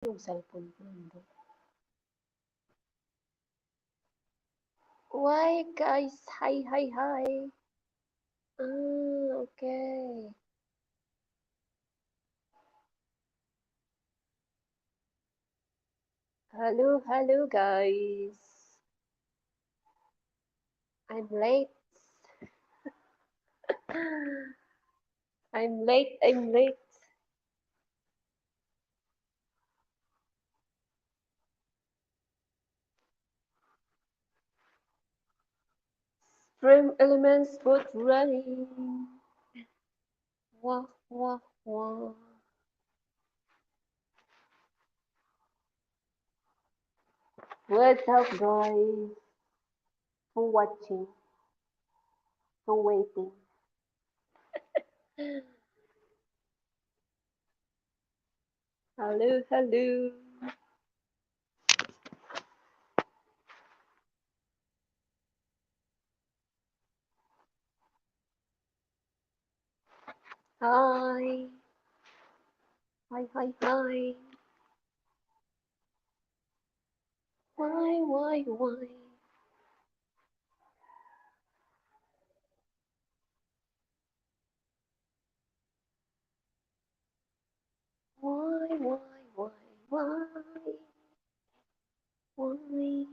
Yung cellphone ko nandun. Why guys? Hi, hi, hi. Okay. Hello, hello guys. I'm late. I'm late, I'm late. Stream elements boot running. Wah, wah, wah. What's up guys? For watching, for waiting. Hello, hello. Hi. Hi, hi, hi. Why, why, why? Why, why, why, why? Why?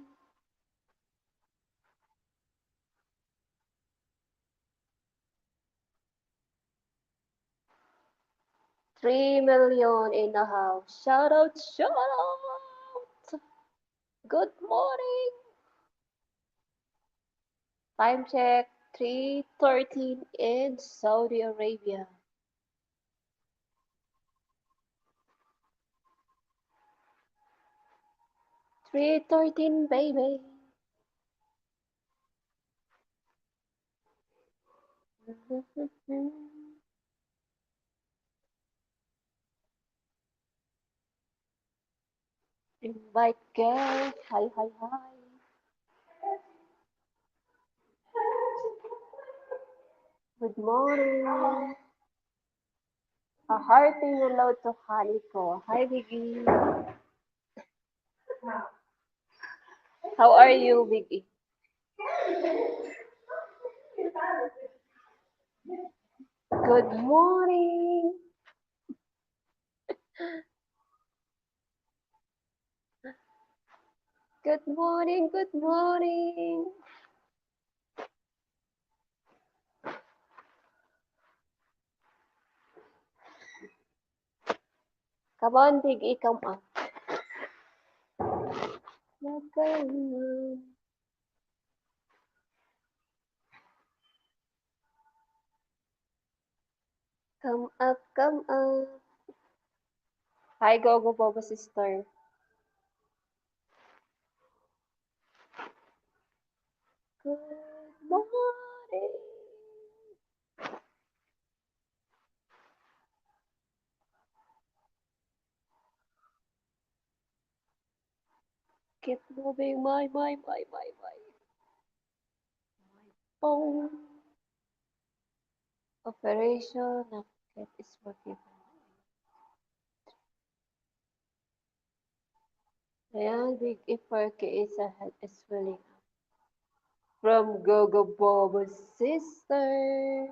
3 million in the house. Shout out, shout out. Good morning. Time check 3:13 in Saudi Arabia. 3:13, baby. Invite guests. Hi, hi, hi. Good morning. A hearty hello to Haniko. Hi, Biggie. How are you, Biggie? Good morning. Good morning. Good morning. Come on, Biggie, come on. Come up, come up. Hi, Gogo Bobo sister. Good morning. Keep moving my phone. Operation Napket is working. Ayan, Big Iperke is ahead is filling up. From Gogo Bobo's sister.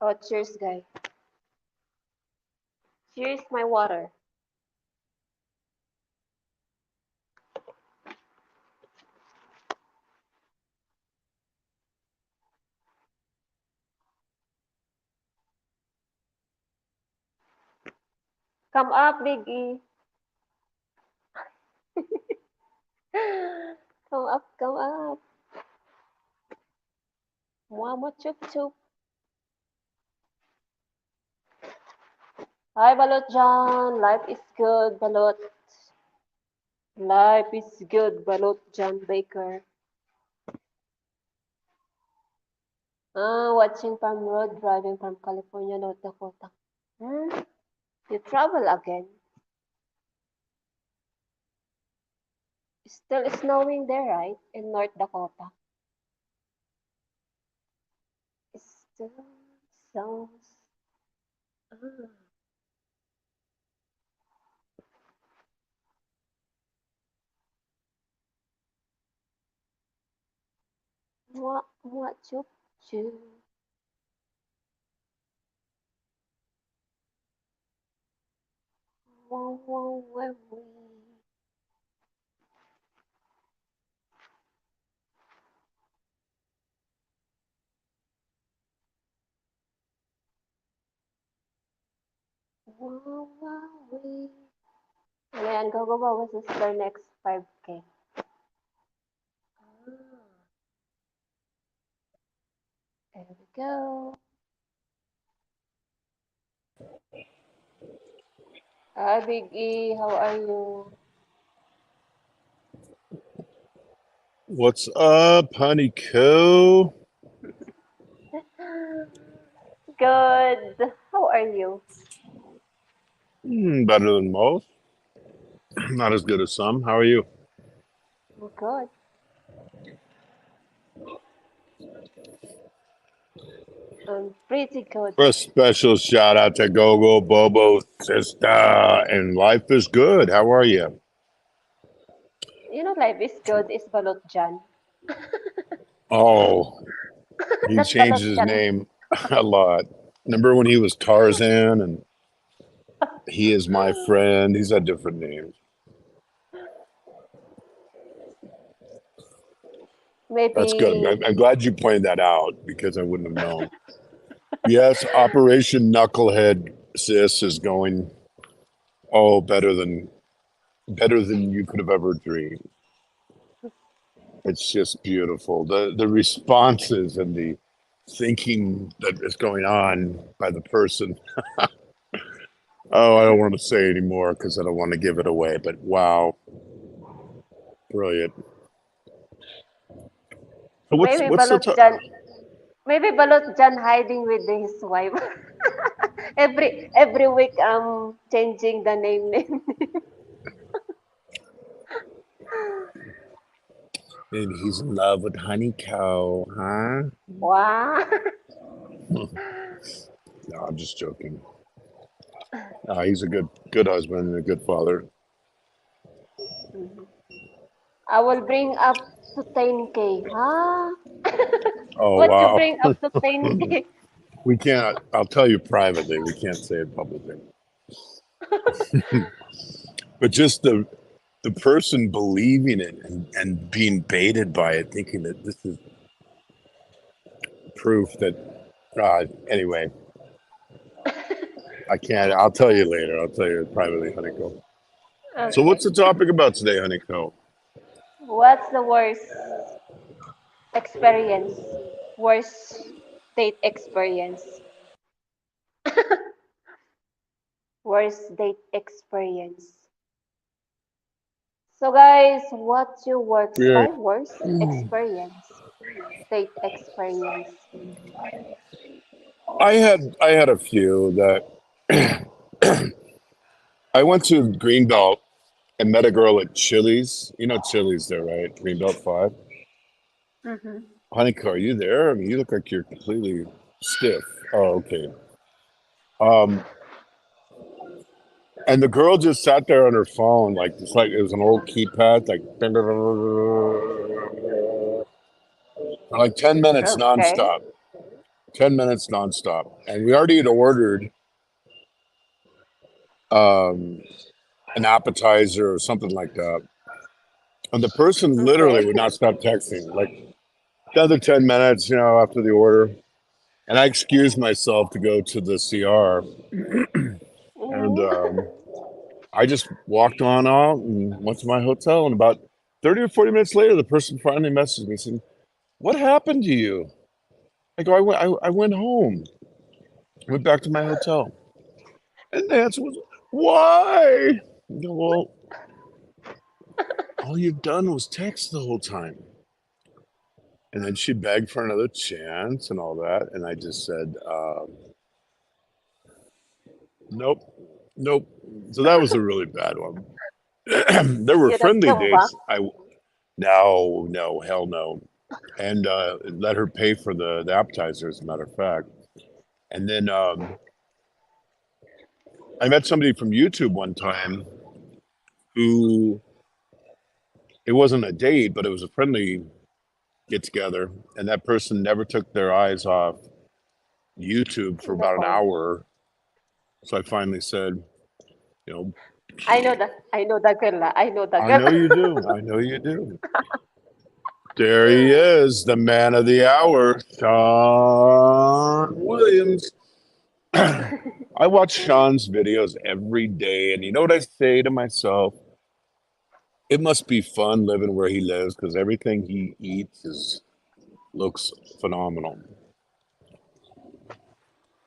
Oh, cheers, guys. Cheers, my water. Come up, Biggie. Come up, come up. Mama chup chup. Hi, Balot John. Life is good, Balot. Life is good, Balot John Baker. Watching from road, driving from California, North Dakota. You travel again? Still snowing there, right? In North Dakota. Still sounds. Ah, what chup chup. Wow, wow, wow, wee. Wow, wow, wee. Ayan, Gogo Bobos is their next 5K. Ah, there we go. Hi, Big E. How are you? What's up, Honeyco? Good. How are you? Better than most. Not as good as some. How are you? Good. Pretty good. A special shout out to Gogo Bobo Sister. And life is good. How are you? You know, life is good is Balot Jan. Oh, he That's changed Balot his Jan. name a lot. Remember when he was Tarzan and he is my friend? He's had different names. That's good. Maybe, I'm glad you pointed that out because I wouldn't have known. Yes, Operation Knucklehead Sis is going better than you could have ever dreamed. It's just beautiful. The responses and the thinking that is going on by the person. Oh, I don't want to say anymore because I don't want to give it away. But wow, brilliant. So maybe what's the Balot t- Jan. Maybe Balot Jan hiding with his wife. every week, changing the name. Maybe he's in love with Honey Cow, huh? Wow. No, I'm just joking. He's a good husband and a good father. Mhm. I will bring up to 10K. Huh? Oh What you wow. bring up to 10K? We can't. I'll tell you privately. We can't say it publicly. But just the person believing it and being baited by it, thinking that this is proof that. Anyway, I can't. I'll tell you later. I'll tell you privately, Honeycomb. So, Okay. what's the topic about today, Honeycomb? What's the worst experience? Worst date experience? Worst date experience. So guys, what's your worst Yeah. five worst experience? Date experience. I had a few that I went to Greenbelt and met a girl at Chili's. You know Chili's there, right? Greenbelt 5. Mm-hmm. Honeycomb, are you there? I mean, you look like you're completely stiff. Oh, okay. Um, And the girl just sat there on her phone, like just like it was an old keypad, like 10 minutes Okay. nonstop. 10 minutes nonstop. And we already had ordered um, an appetizer or something like that. And the person Okay. literally would not stop texting. Like the other 10 minutes, after the order. And I excused myself to go to the CR. And Mm. I just walked on out and went to my hotel. And about 30 or 40 minutes later, the person finally messaged me saying, "What happened to you?" I go, I went home, went back to my hotel. And the answer was, "Why?" I go, well, all you've done was text the whole time. And then she begged for another chance and all that. And I just said, nope, nope. So that was a really bad one. There were You don't friendly come back. dates. No, no, hell no. And let her pay for the appetizer, as a matter of fact. And then I met somebody from YouTube one time who it wasn't a date, but it was a friendly get together, and that person never took their eyes off YouTube for The about an phone. hour. So I finally said, you know, I know the girl. I know the I girl. know you do. I know you do. There he is, the man of the hour, Sean Williams. I watch Sean's videos every day, and you know what I say to myself? It must be fun living where he lives because everything he eats looks phenomenal.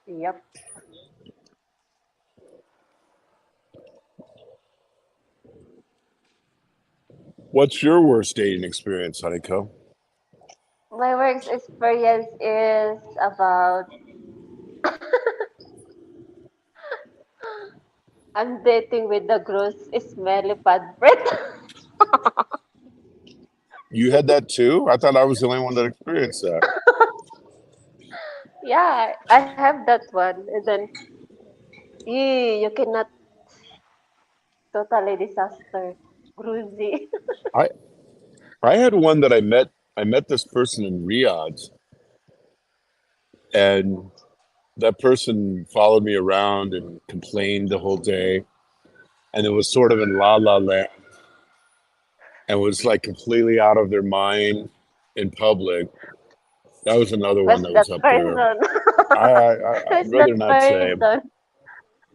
Yep. What's your worst dating experience, Honeyco? My work experience is about I'm dating with the gross smelly bad breath. You had that too? I thought I was the only one that experienced that. Yeah, I have that one. And then you cannot totally disaster. Gruzy. I I had one that I met this person in Riyadh, and that person followed me around and complained the whole day, and it was sort of in La La Land and was like completely out of their mind in public. That was another one Where's that was that up there. person? I'd Where's that rather not say. person?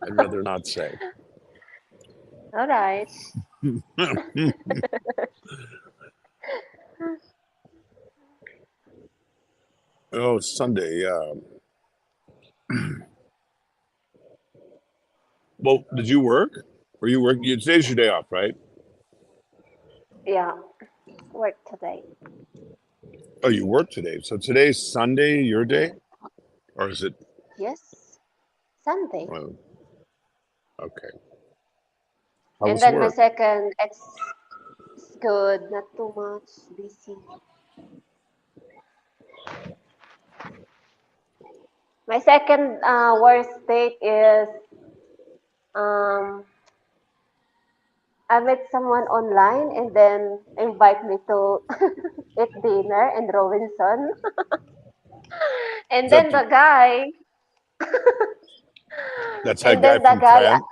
I'd rather not say. All right. Oh, Sunday, yeah. Well, did you work? Were you working? Today's your day off, right? Yeah, work today. Oh, you work today. So today's Sunday, your day? Or is it? Yes, Sunday. Oh, okay. How And was then my work? second, it's good, not too much busy. My second worst date is um, I met someone online and then invite me to eat dinner in Robinson. Is And that then the guy, that's that and guy then the from guy, France?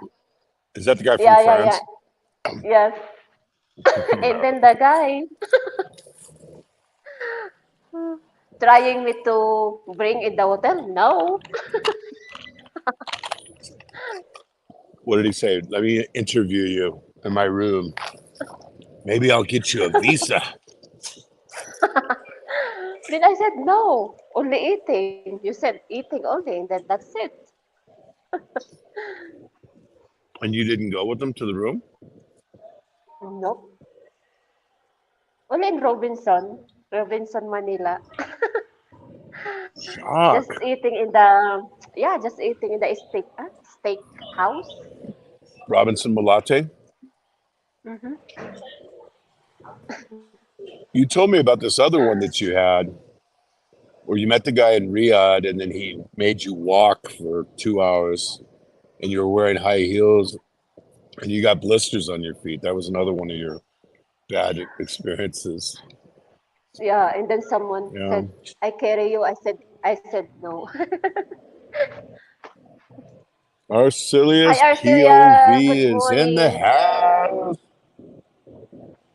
Is that the guy from yeah, yeah, yeah, France? yes. And then the guy trying me to bring in the hotel. No, What did he say? Let me interview you in my room. Maybe I'll get you a visa. then I said no, only eating. You said eating only, and then that's it. And you didn't go with him to the room? Nope, only in Robinson, Robinson, Manila. Just Shock. eating in the yeah, just eating in the steak house. Robinson Malate? Hmm. You told me about this other one that you had where you met the guy in Riyadh and then he made you walk for 2 hours and you were wearing high heels and you got blisters on your feet. That was another one of your bad experiences. Yeah, and then someone Yeah. said, "I carry you." I said no. Hi, Arcelius Arcelia. POV Good is in the morning. house.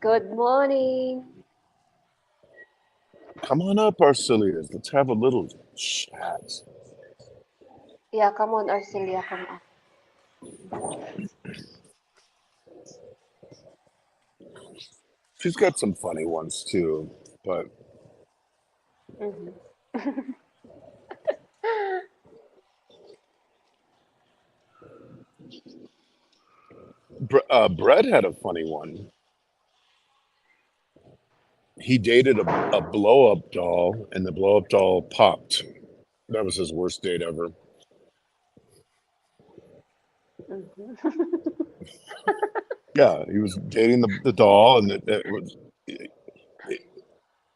Good morning. Come on up, Arcelius. Let's have a little chat. Yeah, come on, Arcelia, come up. She's got some funny ones too, but Hmm. Brett had a funny one. He dated a blow up doll, and the blow up doll popped. That was his worst date ever. Hmm. Yeah, he was dating the doll, and it,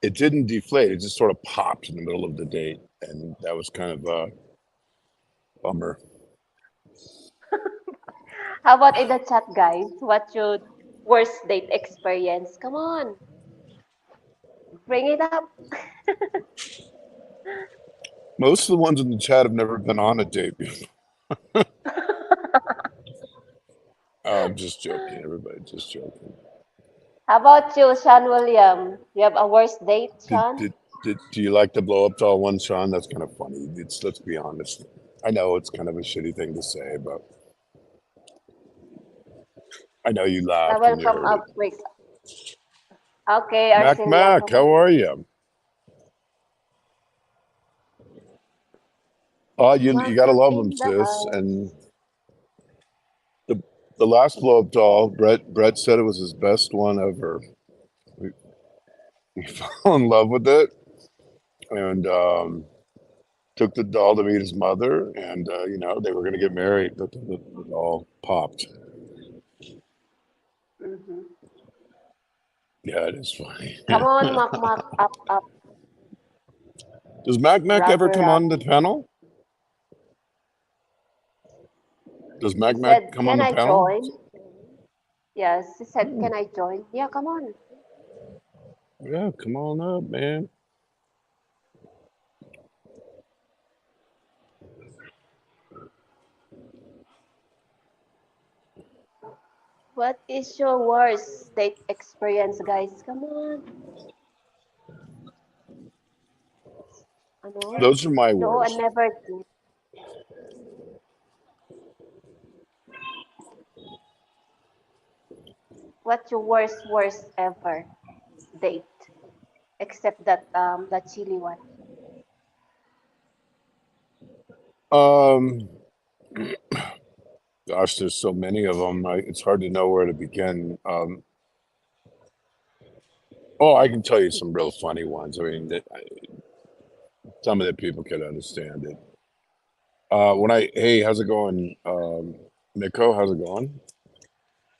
it didn't deflate. It just sort of popped in the middle of the date, and that was kind of a bummer. How about in the chat, guys? What's your worst date experience? Come on, bring it up. Most of the ones in the chat have never been on a date before. I'm just joking, everybody. Just joking. How about you, Sean William? You have a worst date, Did, Sean? did, do you like the blow up doll one, Sean? That's kind of funny. Let's be honest. I know it's kind of a shitty thing to say, but I know you I laughed will when you come heard it. up with. Okay, Arcelia, Mac, come on. how are you? Oh, you Mac gotta Mac love them, in the sis. house. And the the last blow up doll, Brett said it was his best one ever. We fell in love with it, and took the doll to meet his mother, and they were gonna get married, but the doll popped. Mhm. Yeah, it is funny. Come on, Mac Mac, up, up, Does Mac ever rubber, come on the rubber. panel? Does He Mac said, come on "Can the I panel? join?" Yes, he said, Hmm. "Can I join?" Yeah, come on. Yeah, come on up, man. What is your worst date experience, guys? Come on. Ano? Those are my No, I worst. never did. What's your worst ever date? Except that chili one. Um, gosh, there's so many of them. It's hard to know where to begin. Oh, I can tell you some real funny ones. I mean, some of the people can understand it. Hey, how's it going, Nico? How's it going?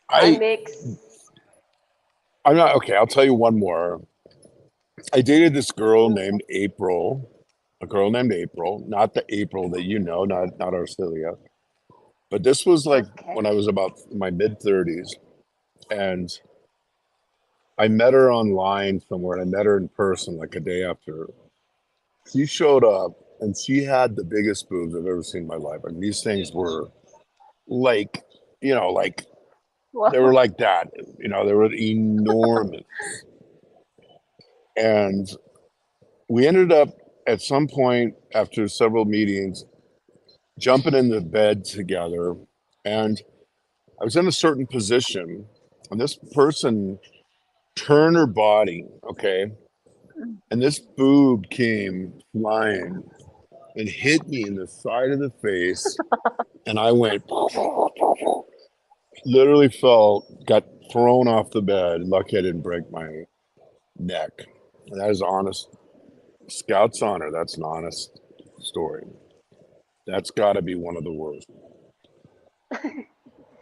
I I, mix. I'm not okay. I'll tell you one more. I dated this girl named April, a girl named April, not the April that you know, not Arcelia, but this was like Okay. when I was about my mid 30s, and I met her online somewhere, and I met her in person like a day after. She showed up, and she had the biggest boobs I've ever seen in my life. I mean, these things were like, like they were Wow. like that. They were enormous, and we ended up at some point after several meetings jumping in the bed together, and I was in a certain position, and this person turned her body, okay, and this boob came flying and hit me in the side of the face, and I went, literally got thrown off the bed. Lucky I didn't break my neck. And that is honest. Scout's honor. That's an honest story. That's got to be one of the worst.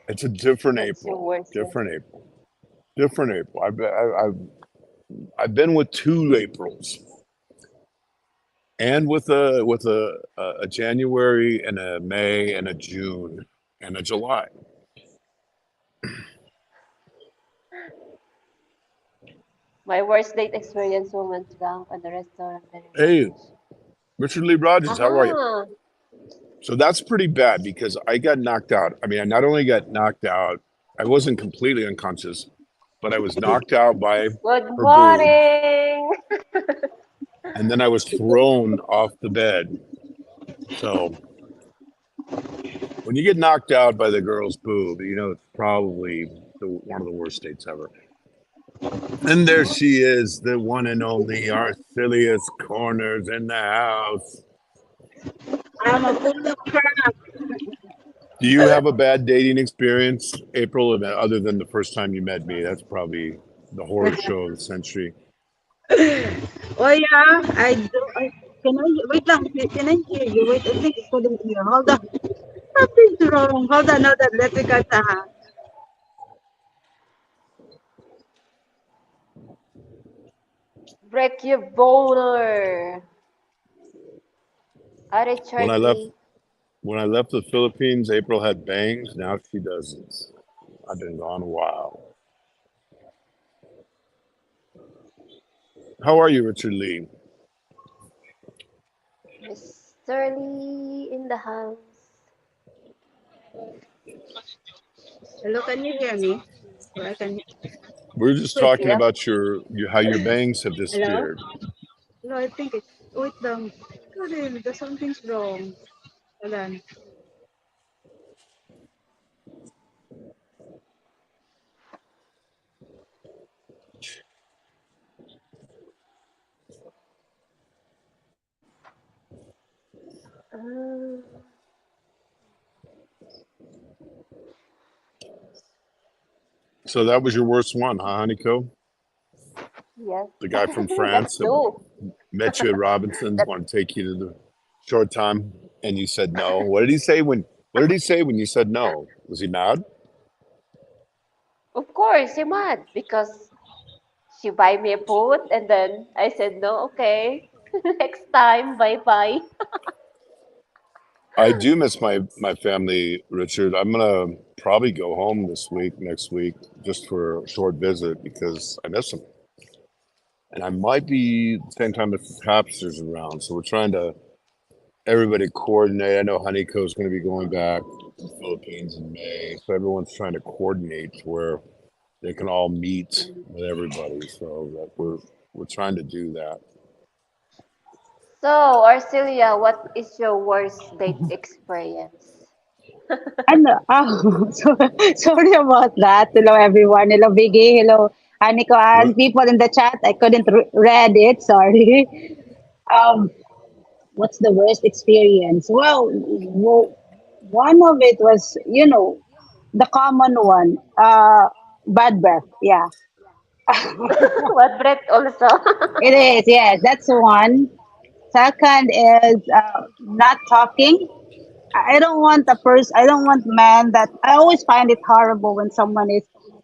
It's a different What's your April. worst ever? Different April. Different April. I've been with two Aprils, and with a January and a May and a June and a July. My worst date experience woman drunk at the restaurant very Hey, much. Richard Lee Rogers, how are you? Uh-huh. So that's pretty bad because I got knocked out. I mean, I not only got knocked out, I wasn't completely unconscious, but I was knocked out by Good her boob, morning. and then I was thrown off the bed. So when you get knocked out by the girl's boob, it's probably one of the worst dates ever. And there she is, the one and only Arcelius Corners in the house. I'm a full crap. Do you have a bad dating experience, April, other than the first time you met me? That's probably the horror show of the century. Oh yeah, I do. Can I wait lang? Can I hear you? Wait, I think I couldn't hear. Hold on. Something's wrong. Hold on, hold on. Let me cut Break your boner. Howdy, When I left Charlie. When I left the Philippines, April had bangs. Now she doesn't. I've been gone a while. How are you, Richard Lee? Mr. Lee in the house. Hello, can you hear me? Or I can. We're just Wait. talking Yep. about how your bangs have Hello. disappeared. No, I think it's. Wait lang. Sorry, there's something's wrong. Hold on. Uh, So that was your worst one, huh, Honeyco? yes. The guy from That's France that true. met you at Robinson's, That wanted to take you to the short time, and you said no. What did he say when? What did he say when you said no? Was he mad? of course you're mad because she buy me a food and then I said no, okay. Next time, bye bye. I do miss my family, Richard. I'm gonna probably go home this week, next week, just for a short visit because I miss them. And I might be at the same time if Tapster's around. So we're trying to everybody coordinate. I know Honeyco's going to be going back to the Philippines in May, so everyone's trying to coordinate to where they can all meet with everybody. So that we're trying to do that. So, Arcelia, what is your worst date experience? And sorry about that. Hello, everyone. Hello, Biggie. Hello, Aniko, and What people in the chat. I couldn't read it. Sorry. Um, what's the worst experience? Well, one of it was, the common one. Bad breath. Yeah, What breath also? it is. Yes, that's one. Second is not talking. I don't want a person. I don't want man that. I always find it horrible when someone is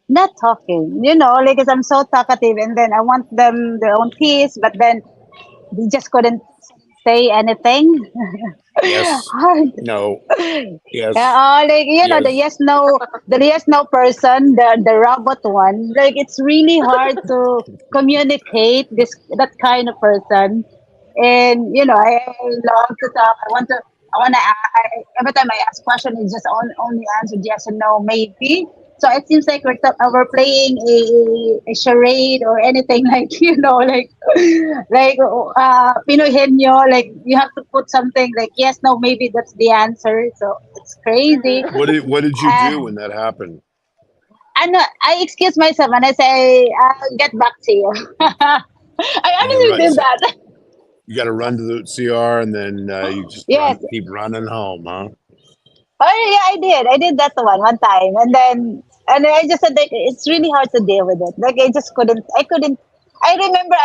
not talking. Like 'cause I'm so talkative, and then I want them their own peace, but then they just couldn't say anything. yes, Hard. no, Yeah, yes, like yes. the yes no person, the robot one. Like it's really hard to communicate that kind of person. And I love to talk. I want to. Every time I ask question, it's just only answered yes and no, maybe. So it seems like we're playing a charade or anything like like Pinoy Henyo, like you have to put something like yes, no, maybe that's the answer. So it's crazy. What did you Uh, do when that happened? I excuse myself and I say, I'll get back to you. I You honestly run, did that. you got to run to the CR, and then you just Yes. keep running home, huh? Oh yeah, I did. I did that one time, and then I just said like it's really hard to deal with it. Like I just couldn't. I couldn't. I remember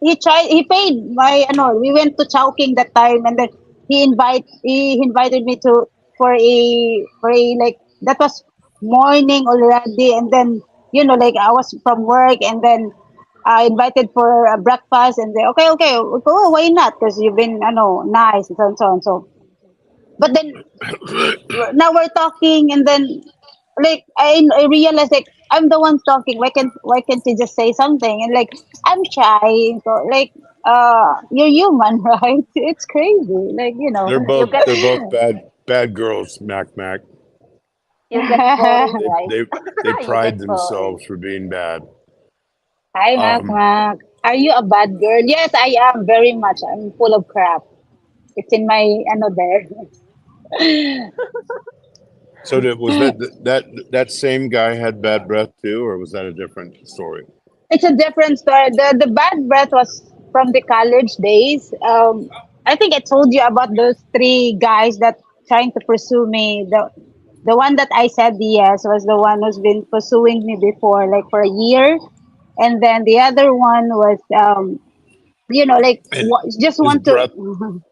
he tried. He paid my. No, we went to Chowking that time, and then he invited me to for a like that was morning already, and then like I was from work, and then I invited for a breakfast, and they okay, go, why not? Because you've been nice and so and so and so. But then now we're talking, and then like I realized like I'm the one talking. Why can't you just say something? And like I'm shy. So like you're human, right? It's crazy. Like They're you both get they're both bad girls, Mac Mac. you get boring, They right? they they You pride get boring. themselves for being bad. Hi, Mac Um, Mac. Are you a bad girl? Yes, I am very much. I'm full of crap. It's in my there. so was that same guy had bad breath too, or was that a different story? It's a different story. The bad breath was from the college days. I think I told you about those three guys that trying to pursue me. The one that I said yes was the one who's been pursuing me before, like for a year, and then the other one was like And just his want to. breath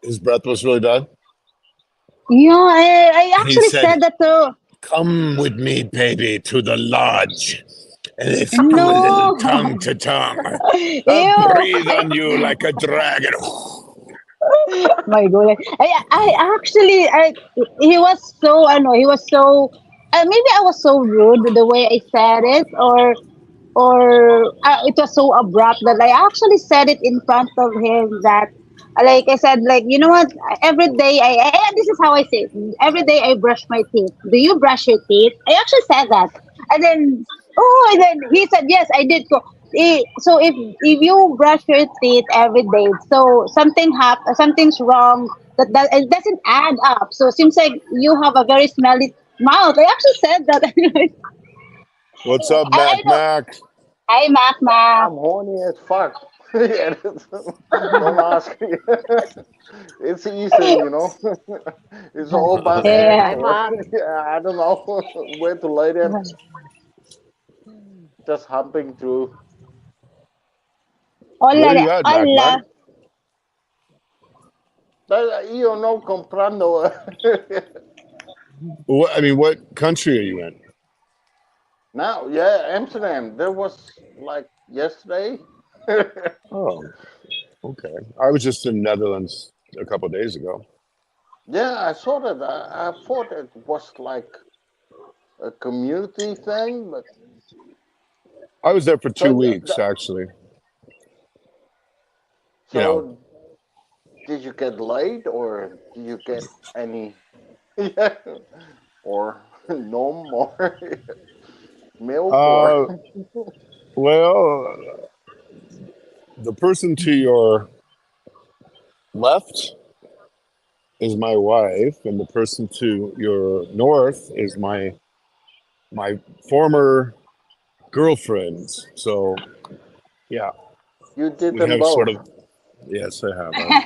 his breath was really bad. Yeah, I And he actually said, said that too. "Come with me, baby, to the lodge, and let's do a little tongue No, to tongue. I'll ew. breathe on you like a dragon." My goodness. I actually, he was so, I know, he was so, maybe I was so rude with the way I said it, or it was so abrupt that I actually said it in front of him that, like I said, like, you know what, every day this is how I say it. Every day I brush my teeth. Do you brush your teeth? I actually said that. And then, oh, and then he said, yes, I did. So if you brush your teeth every day, so something's wrong, that it doesn't add up. So it seems like you have a very smelly mouth. I actually said that. What's up, I Mac know. Mac? Hi, Mac I'm Mac. horny as fuck. Yeah, don't ask. It's Eastern, you know. It's all about Yeah. Hi, export. Mark. Yeah, I don't know where to lay them. Just humping through. Where Hola, are you at, Mac Mac? hola. But you no comprando. What, I mean, what country are you in? Now, yeah, Amsterdam. There was like yesterday. Oh, okay. I was just in Netherlands a couple of days ago. Yeah, I saw that. I thought it was like a community thing, but I was there for so 2 weeks, actually. You know, so did you get laid or did you get any yeah, or nom or milk or uh, well, the person to your left is my wife, and the person to your north is my former girlfriends. So yeah, you did we them have sort both? of, yes, I have. I've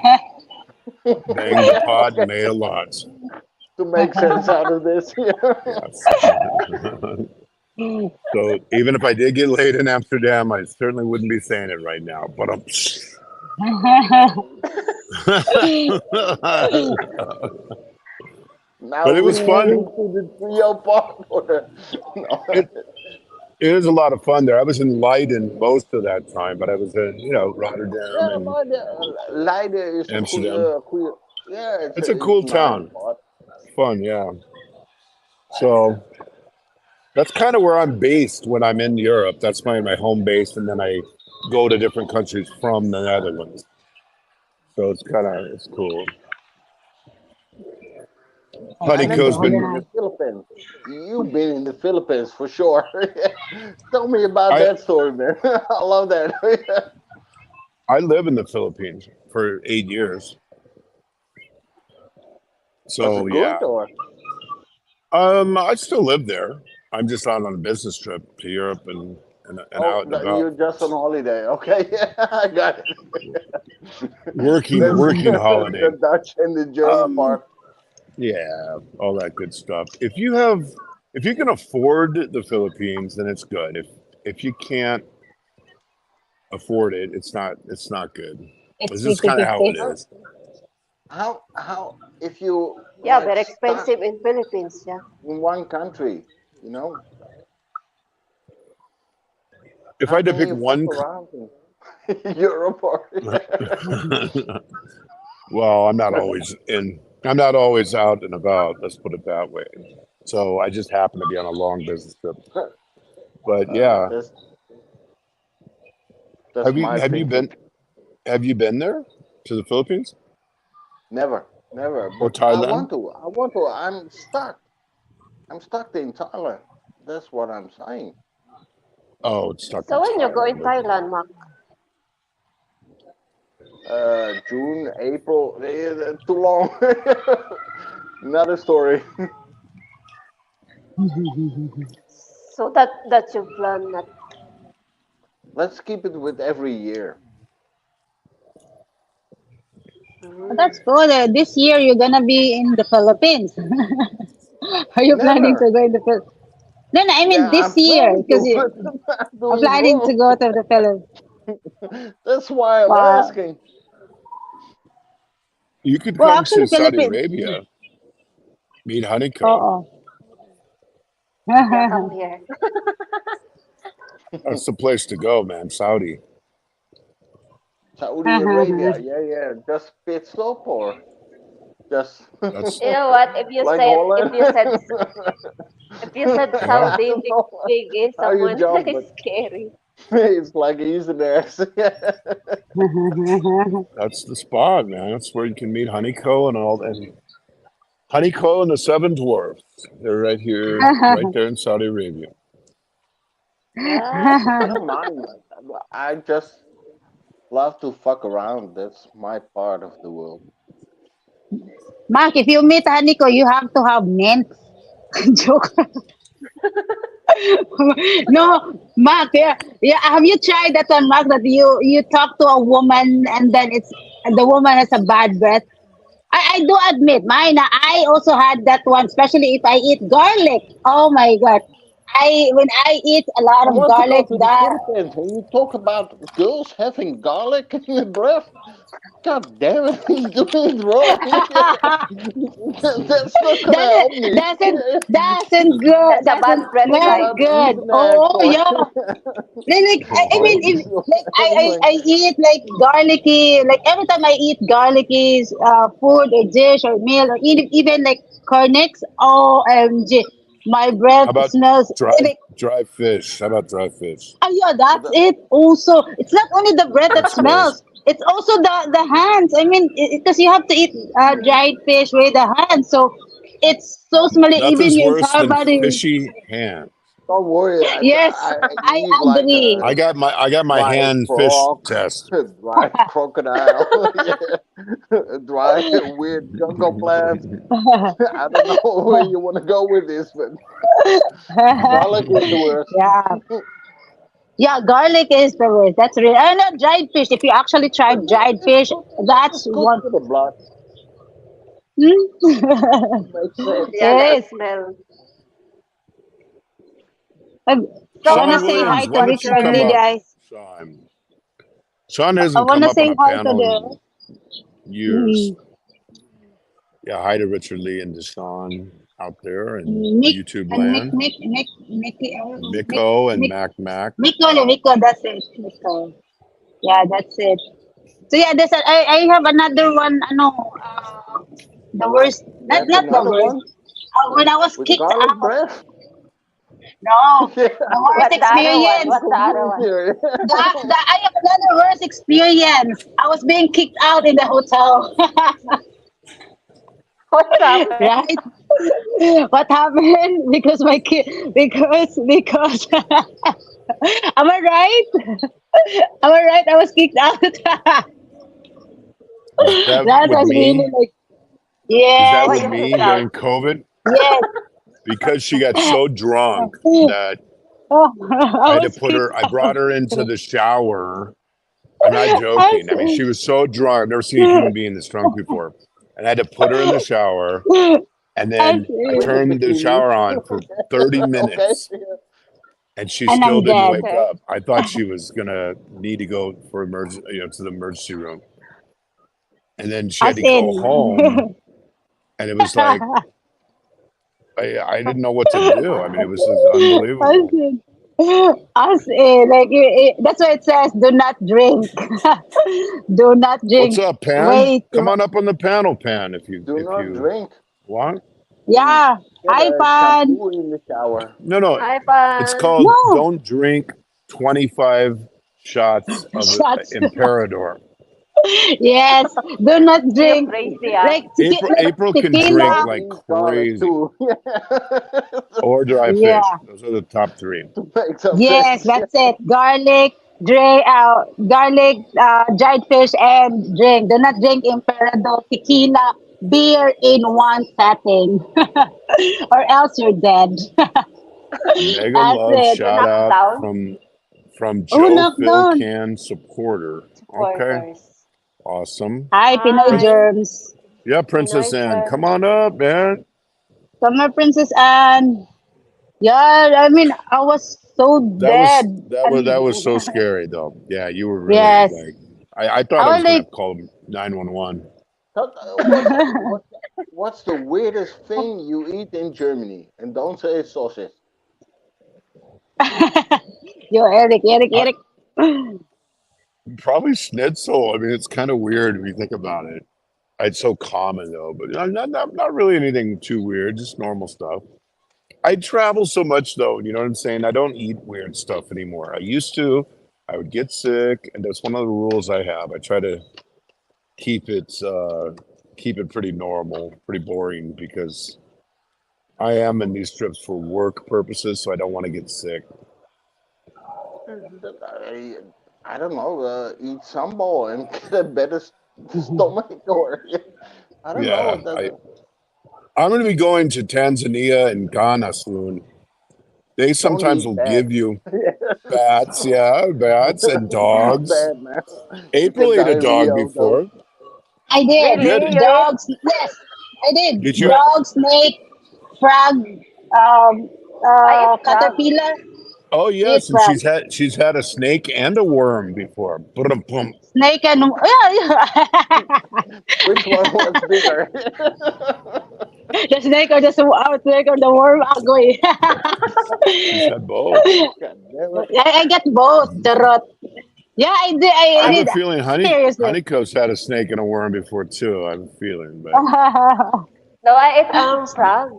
banged the pot and Okay, made a lot. to make sense out of this. Yes. So even if I did get laid in Amsterdam, I certainly wouldn't be saying it right now. But Now but it we was get fun. into the trio part. Or, no. It it was a lot of fun there. I was in Leiden most of that time, but I was in Rotterdam Yeah, and but Leiden is a Amsterdam. goede, yeah, It's a it's cool nice town. spot. Fun, yeah. So that's kind of where I'm based when I'm in Europe. That's my home base, and then I go to different countries from the Netherlands. So it's cool. I I see. never Honeyco's Very been been in the nice. Philippines. You've been in the Philippines for sure. Tell me about I that story, man. I love that. I live in the Philippines for 8 years. Was So it good yeah. or I still live there. I'm just out on a business trip to Europe and oh out and about. you're just on holiday? Okay, yeah, I got it. That's Working holiday. the Dutch and the German Um, part. yeah, all that good stuff. If you can afford the Philippines, then it's good. If you can't afford it, it's not good. It's It's just kind of how it 50-50. How is. how if you Yeah, like very stuck expensive in Philippines. Yeah. in one country, you know, If I how had to can pick you fuck one, around in Europe or well, I'm not always out and about. Let's put it that way. So I just happen to be on a long business trip. But yeah, that's that's my have you thinking. been there to the Philippines Never, never. or But I Thailand? want to. I want to. I'm stuck. I'm stuck in Thailand. That's what I'm saying. Oh, it's stuck So in when you go in Thailand. Okay. Thailand, Mark, June, April, too long. Another story. so that's your plan. Not Let's keep it with every year. mm. That's good. This year you're gonna be in the Philippines. Are you planning Never. to go in the Philippines? No, no, I mean Yeah, this I'm year planning because to, you but I'm not are doing planning to wrong. go to the Philippines. That's why I'm Wow. asking. You could Well, come to actually, Saudi Philippines. Arabia, meet Honeyco. Oh, Yeah, come oh. here. That's the place to go, man. Saudi. Saudi Arabia. Yeah. Just pit stop or just That's You know what? like Holland. If you said yeah. I Saudi don't know big is how you someone jump, is but scary. it's like easy there. That's the spot, man. That's where you can meet Honeyco and all and Honeyco and the Seven Dwarfs. They're right here, right there in Saudi Arabia. What? I don't mind. I just love to fuck around. That's my part of the world. Mark, if you meet Haniko, you have to have mint. Joke. No, Mark. Yeah, yeah. Have you tried that one, Mark? That you talk to a woman and then the woman has a bad breath. I do admit, mine. I also had that one, especially if I eat garlic. Oh my god! When I eat a I lot of want to go garlic, to the that Philippines and you talk about girls having garlic in their breath. God damn it, he's doing it wrong. That's not gonna help doesn't me. doesn't good That's a doesn't bad breath, smell Not guys. good. even Oh for yeah. I for mean, if anyone. I eat like garlicky, like every time I eat garlicky food or dish or meal or even like cornix, OMG, my breath How about smells like, dry fish? How about dry fish? oh yeah, But that's it. Also, it's not only the breath that That's gross. smells; it's also the hands. I mean, because you have to eat dried fish with the hands, so it's so smelly. Even Nothing's your worse entire than body. fishy hand. don't worry, Yes, I I eat like agree. I got my dry hand fish frog, test. dry crocodile, yeah, dry weird jungle plants. I don't know where you want to go with this, but garlic is the worst. Yeah. Yeah, garlic is the worst. That's real. And dried fish. If you actually try dried fish, It's that's good one. for the blood. Hmm? Makes sense. Yeah, It that is. smell. I, I So want to Sean what's say hi Williams, up? to why don't What's you Richard your come Lee, up, guys. Sean? Sean I hasn't want come to up on say a hi to panel the. in years. Mm, Yeah, hi to Richard Lee and Deshaun out there in Mick YouTube and land. Mickey, Mick, Miko and Mick, Mac. Miko, that's it. Miko. Yeah, that's it. So yeah, I have another one. The worst, You have not the another worst. one When I was with kicked garlic out. breath. No, Yeah, the worst What's the other one? experience. What's the other one? I have another worst experience. I was being kicked out in the hotel. What's happened? Right? What happened? Because my kid, because am I right? Am I right? I was kicked out. That Is that with was really me? like, Is that yes, Why with you me kicked out? during COVID? yes. Because she got so drunk that Oh, I I had to was put kicked her, I brought out. her into the shower. I'm not I joking. I mean, she was so drunk. I've never seen a human being this drunk before. And I had to put her in the shower. And I then I with the see. turned the bikini. shower on for 30 Okay. minutes and she And still I'm didn't dead. wake Okay. up. I thought she was going to need to go for emergency, to the emergency room. And then she had As to go home. in. And it was like, I didn't know what to do. I mean, it was just As unbelievable. in. As in, like that's why it says, "Do not drink." Do not What's drink. up, Pan? Wait. Come on up on the panel, Pan, Do if not you drink. want. Mm, Yeah. Get Hi, a Pan. shampoo in the shower. No, Hi, it's Pan. called No. Don't Drink 25 Shots of Shots. Imperador. Yes. Do not You drink. crazy, ah. April can drink Tequila. like Maybe garlic crazy, too. or dry Yeah. fish. Those are the top three. To make some Yes, sense. that's it. Garlic, dried fish, and drink. Do not drink Emperador tequila beer in one setting, or else you're dead. Mega That's love it. You shout knocked out down from Oh, Joe knocked Phil down. Can supporter. Okay, supporters. awesome. Hi, Pinoy Hi, germs. Yeah, Princess Pinoy Anne, come germs. on up, man. Summer Princess Anne. Yeah, I mean, I was so dead. That was And so scary though. Yeah, you were really yes, like I thought I I was was gonna like, have to call 911. What's the weirdest thing you eat in Germany? And don't say sausage. yo, Eric. I, Probably schnitzel. I mean, it's kind of weird when you think about it. It's so common though, but not really anything too weird, just normal stuff. I travel so much though, you know what I'm saying? I don't eat weird stuff anymore. I used to. I would get sick, and that's one of the rules I have. I try to keep it keep it pretty normal, pretty boring because I am in these trips for work purposes, so I don't want to get sick. Mhm. I don't know. Eat sambal and get a better stomach, or I don't know. Yeah, I'm going to be going to Tanzania and Ghana soon. They Don't sometimes eat will that. give you bats, yeah, bats and Eat dogs. bad, man. You April get ate a diarrhea dog of those. before. I did. You had Really? You ate? Dogs. Yes, I did. did you? Dog, snake, frog, I eat frog. caterpillar. Oh Eat yes, and frog. she's had a snake and a worm before. Ba-dum-bum. Snake and yeah. Which one was bigger? The snake or the snake or the worm ugly. She's had both. God damn it. I get both. The rot. Yeah, I did. I I have a did. feeling Seriously. Honeycoast had a snake and a worm before too. I have a feeling, but No, I ate frog.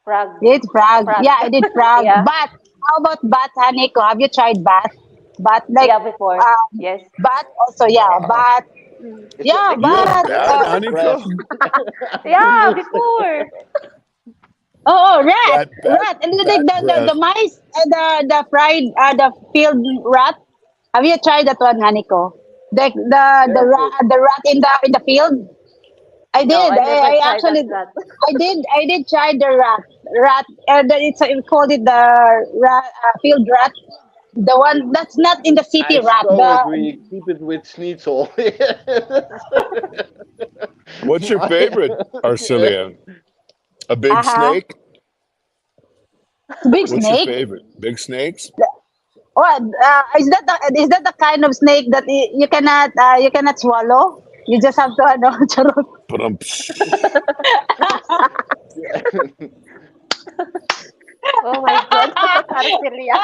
Frog. You eat frog. Frog. Yeah, I did frog. Yeah. Bat. How about bat, Haniko? Have you tried bat? Bat like Yeah, before. Yes. bat also. Yeah, wow. bat. Mm. Yeah, You had bat. bat, It's a grass. Honeycoast? Yeah, before. Rat, Bat rat, and like the breath. mice, the fried the field rat. Have you tried that one, Haniko? Yes, The rat in the field. I No, did. I never I tried actually that. I did try the rat. It's we called it the rat field rat. The one that's not in the city I rat. so The agree. Keep it with schnitzel. What's your favorite, Arcelia? A big uh-huh. snake? Big What's your snake. favorite? Big snakes? What is that the kind of snake that you cannot swallow? You just have to ano, charot. Ba-dum. Oh my God. Arcelia.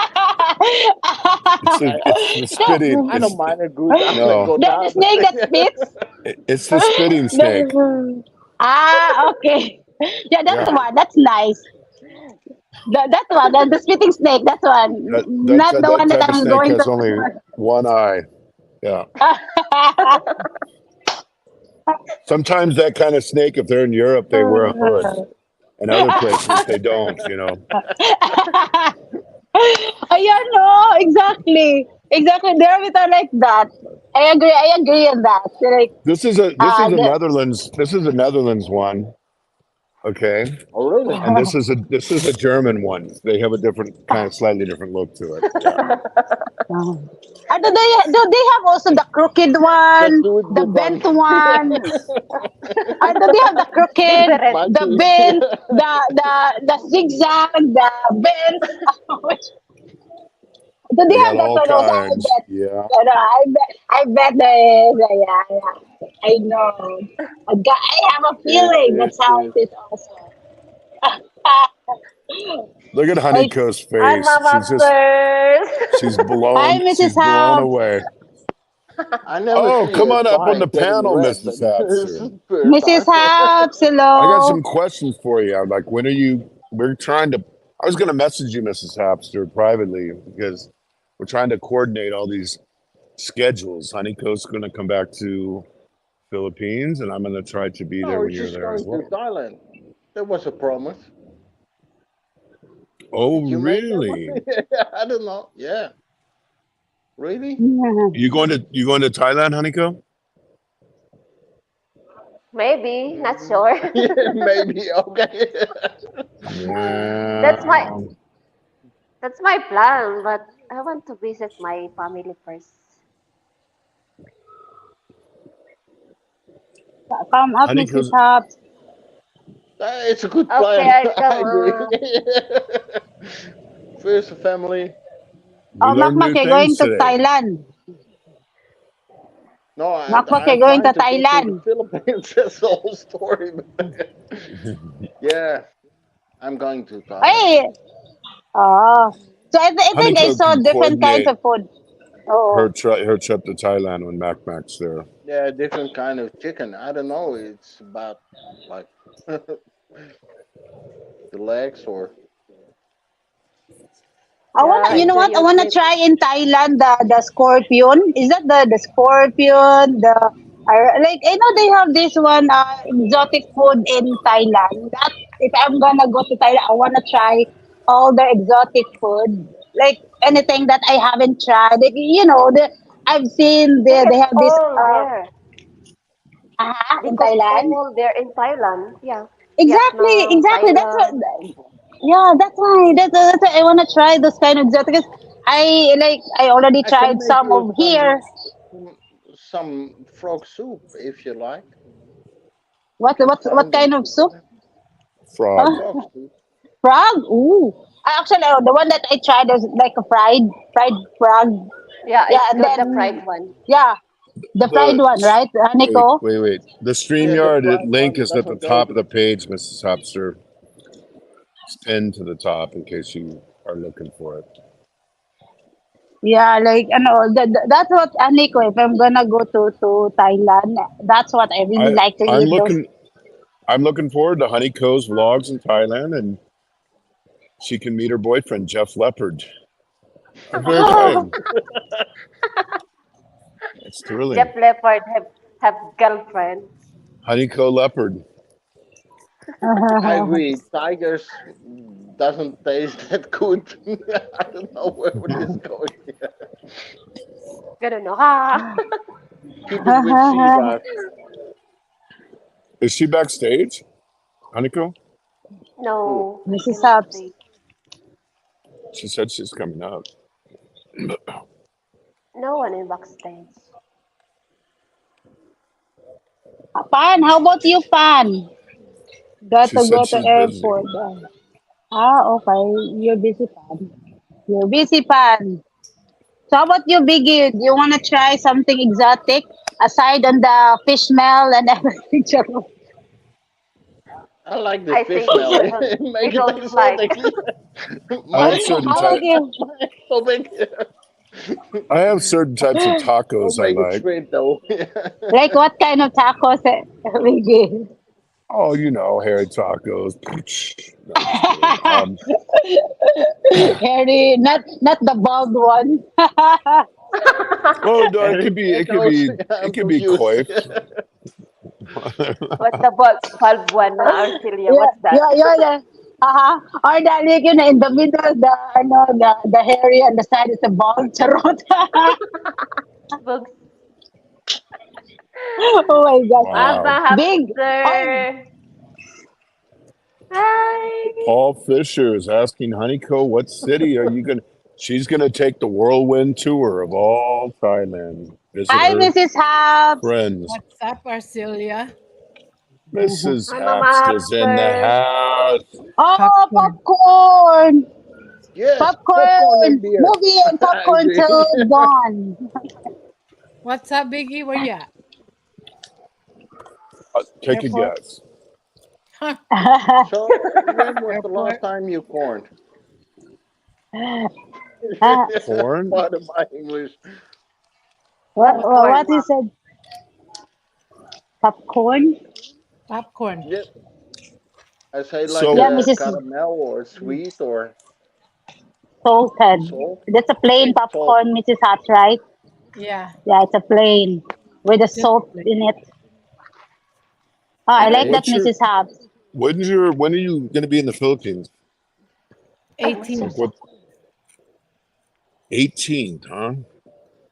It's the spitting. I don't It's mind a good no. The snake that spits. It's the spitting snake. Okay. Yeah, that's Yeah. one. That's nice. That one, the spitting snake. That's one. Not the That one that type of I'm snake going has only one eye. Yeah. to. Sometimes that kind of snake, if they're in Europe, they wear a hood. In other places, they don't. You know. Ayan, no, exactly. Exactly. There we are like that. I agree on that. Like, This is a the, Netherlands. This is a Netherlands one. Okay. Oh, really? And this is a German one. They have a different kind of slightly different look to it. Yeah. do they have also the crooked Just one, do it the with bent one. one? Do they have the crooked, Different. the Monkey. bent, the zigzag, the bent? Do they They have got that all one also? kinds. Yeah. I bet there is. Yeah, yeah. I know. I have a Yes, feeling yes, that's how yes. it is also. Look at Like, Honeycoast's Hi, face. Mama First. hi, Mrs. She's blown Hobbs. away. I never Oh, see come a on up on the giant getting panel, red, but Mrs. this is Hapster. the first Mrs. time. Hobbs, I got some hello. questions for you. I'm like, when are you? We're trying to. I was going to message you, Mrs. Hapster, privately because we're trying to coordinate all these schedules. Honeycoast's going to come back to Philippines, and I'm going to try to be there No, when she's you're there as going to well. Thailand. That was a promise. Oh, Did you make that one? really? I don't know. Yeah. Really? You going to Thailand, Honeycomb? Maybe, not sure. Yeah, maybe. Okay. That's my Yeah. that's my plan, but I want to visit my family first. Come up, Mrs. Honeycomb's Hobbs. It's a good Okay, plan. I I agree. come. First, a family. we learned Makmak, new you're going things to today. Thailand. No, Makmak, you're I'm going to trying to go to the Thailand. Philippines. That's the whole story. Yeah, I'm going to Thailand. Hey, oh. So I think I Honeycomb saw can different kinds coordinate. of food. Oh, her trip to Thailand when Mac's there. Yeah, different kind of chicken. I don't know. It's about like the legs or I wanna, Yeah, you know enjoy what? I your wanna trip. try in Thailand the scorpion. Is that the scorpion? Like I know they have this one exotic food in Thailand. That if I'm gonna go to Thailand, I wanna try all the exotic food. Like anything that I haven't tried. Like, I've seen I think they it's have this all there in because Thailand. all there in Thailand. Yeah, Exactly, Vietnam, exactly. That's what. Thailand. Yeah, that's why. That's why I wanna try those kind of exotic. Because I already I can tried make some you of here. some frog soup if you like. I What can what find them kind of soup? together. Frog. Huh? Frog soup. Frog? Ooh. Actually, the one that I tried was like a fried frog. Yeah, Yeah, it's and good. The then fried one. yeah, the fried The one, right, wait, Nico? wait, wait. The Yeah, the StreamYard fried link one is at the doesn't go top of good. the page, Mrs. Hopster. It's pinned to the top in case you are looking for it. Yeah, like that's what Nico. If I'm gonna go to Thailand, that's what I really I like to I'm eat. Those. looking I'm looking forward to Honey Co's vlogs in Thailand, and she can meet her boyfriend Jeff Leopard. I'm very excited. It's Jeff thrilling. Leopard have girlfriend. Honey Co Leopard. I agree. Tigers doesn't taste that good. I don't know where this is going. Gonna know. Ha. Keep it with Seabass. Is she backstage? Honeyco? Who? No, I Mrs. cannot Hobbs. say. She said she's coming out. No one in backstage. Pan, how about you, Pan? Got She to said go to she's busy. airport. Okay. You're busy, Pan. You're busy, Pan. So how about you, Biggie? Do you want to try something exotic aside on the fish smell and everything? I like the I fish think smell. It you make it don't like. exotic. I My have certain How about type. you? so big. I have certain types of Don't tacos I make it like. straight though. Like what kind of tacos, Biggie? Oh, you know, hairy tacos. No, I'm just kidding. Harry, not the bald one. Well, no, Harry Tacos. it I'm could be confused. coiffed. What's the bulb one, Arcelia? Yeah, What's that? yeah, yeah, yeah. Or that like, in the middle, the hairy and the side is the bald charot. Bugs. Oh my gosh. Mama Wow. Big. Oh, Hapster. Hi. Paul Fisher is asking Honeyco, what city are you going to? She's going to take the whirlwind tour of all Thailand. Visit hi, her Mrs. Hobbs. friends. What's up, Arcelia? Mrs. Hi, Mama Hapster's in the Hapster. house. Oh, Popcorn. popcorn. Yes, popcorn and Popcorn. beer. Movie and I popcorn agree. till gone. What's up, Biggie? Where you at? Take a Airport? guess. Huh. So when was the last Airport? time you corned? Corn? Pardon my English. Popcorn, what you Mom. said? Popcorn? Popcorn. Yeah, I say like So, Yeah, Mrs. caramel or sweet or Salted. salt. That's a plain Salt. popcorn, Mrs. Hobbs, right? Yeah, Yeah, it's a plain with the just salt like in it. Oh, I and like that, what's your, Mrs. Hobbs. when are you going to be in the Philippines? Ay, what's 18. Like that? what, 18th,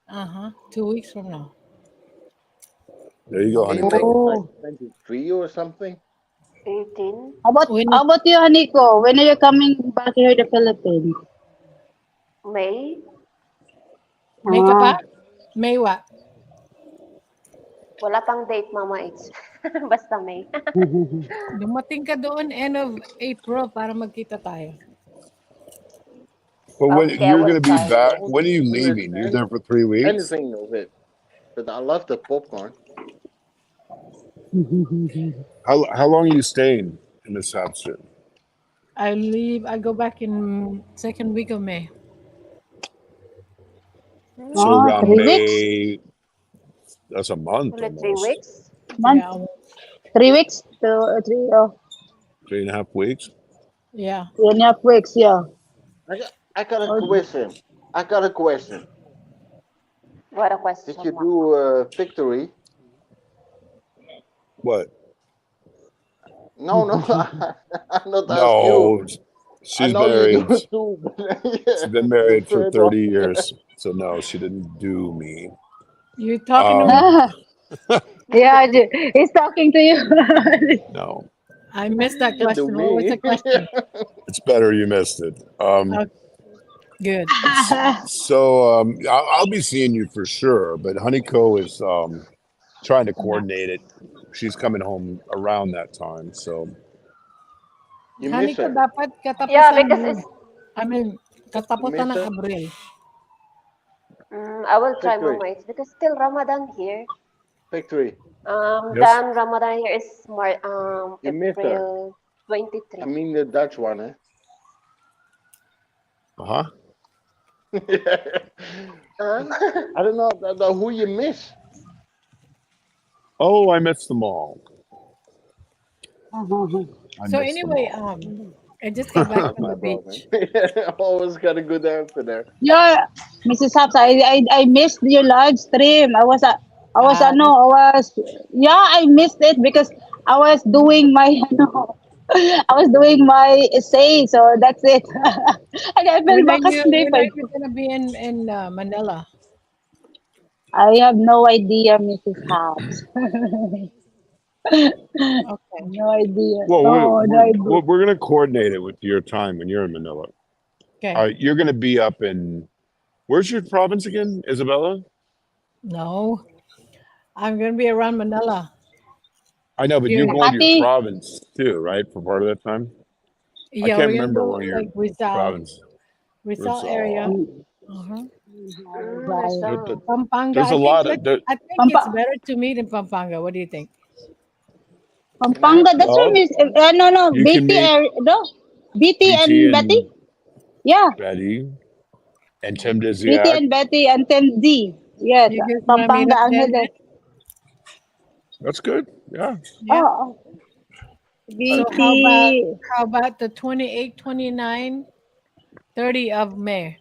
huh? 2 weeks from now. There you go, Can you make it Honeyco. like Oh. 23 or something? 18. When How about you, Haniko? When are you coming back here to the Philippines? May. May ka Ah. pa? May what? Wala pang date, Mama H. Basta May. Dumating ka doon end of April para magkita tayo. But when Okay, I you're will going to be try. I back, don't when are you leaving? You're understand there for 3 weeks? anything of it, but I love the popcorn. How long are you staying in this outfit? I go back in second week of May. So Oh, around 3 weeks? May, that's a month Only 3 almost, weeks. Month? Yeah. 3 weeks? 3, 3.5 weeks. Yeah. 3.5 weeks, yeah. I got a Oh, question. I got a question. What a Did you question mark. do victory? What? No, no. I'm not asking you. No, I she's know you do married. it too, but She's been the married for third one. 30 years. So no, she didn't do me. You talking to me? Um, yeah, he's talking to you. no, I missed that You can do question. What was the me. question? it's better you missed it. Oh, good. So I'll be seeing you for sure, but Honeyco is trying to Yeah. coordinate it. She's coming home around that time. So You Honey miss ko her. dapat Yeah, katapusan because May. it's. I mean, You katapusan miss ng her. Abril. I will try, Victory. Mama. It's because still Ramadan here. Victory. yes, Then Ramadan here is You miss her. April I 23. mean the Dutch one, eh? uh-huh. Uh, I don't know who you miss. Oh, I missed them all. I So missed them anyway, all. I just got back Oh from my the God, man. beach. Always got a good answer there. yeah, Mrs. Haps, I missed your live stream. Uh, Yeah, I missed it because I was doing my, I was doing my essay, so that's it. And I felt when are makasleep. you gonna be in Manila? I have no idea, Mrs. Haps. Okay. No idea. Well, No, no idea. we're going to coordinate it with your time when you're in Manila. Okay. You're going to be up in, where's your province again, Isabella? No, I'm gonna be around Manila. I know, but you're Period. going to your Makati. province too, right? For part of that time? I Yeah, can't we're gonna remember go where your like Rizal, province. Rizal area. Rizal. Uh-huh. Right. But so Pampanga. there's a lot of there. I think it's Pampa better to meet in Pampanga. What do you think? Can I Pampanga, ask that's you? where Well, Miss, no, you can BT meet area, no? BT BT and Betty? and Yeah, Betty and Tim BT Diziak. and Betty and Tim D. Yes, You guys wanna meet Pampanga up ang there hidden. then? That's good. Yeah. Yeah. Oh, So BT. how about the 28, 29, 30 of May?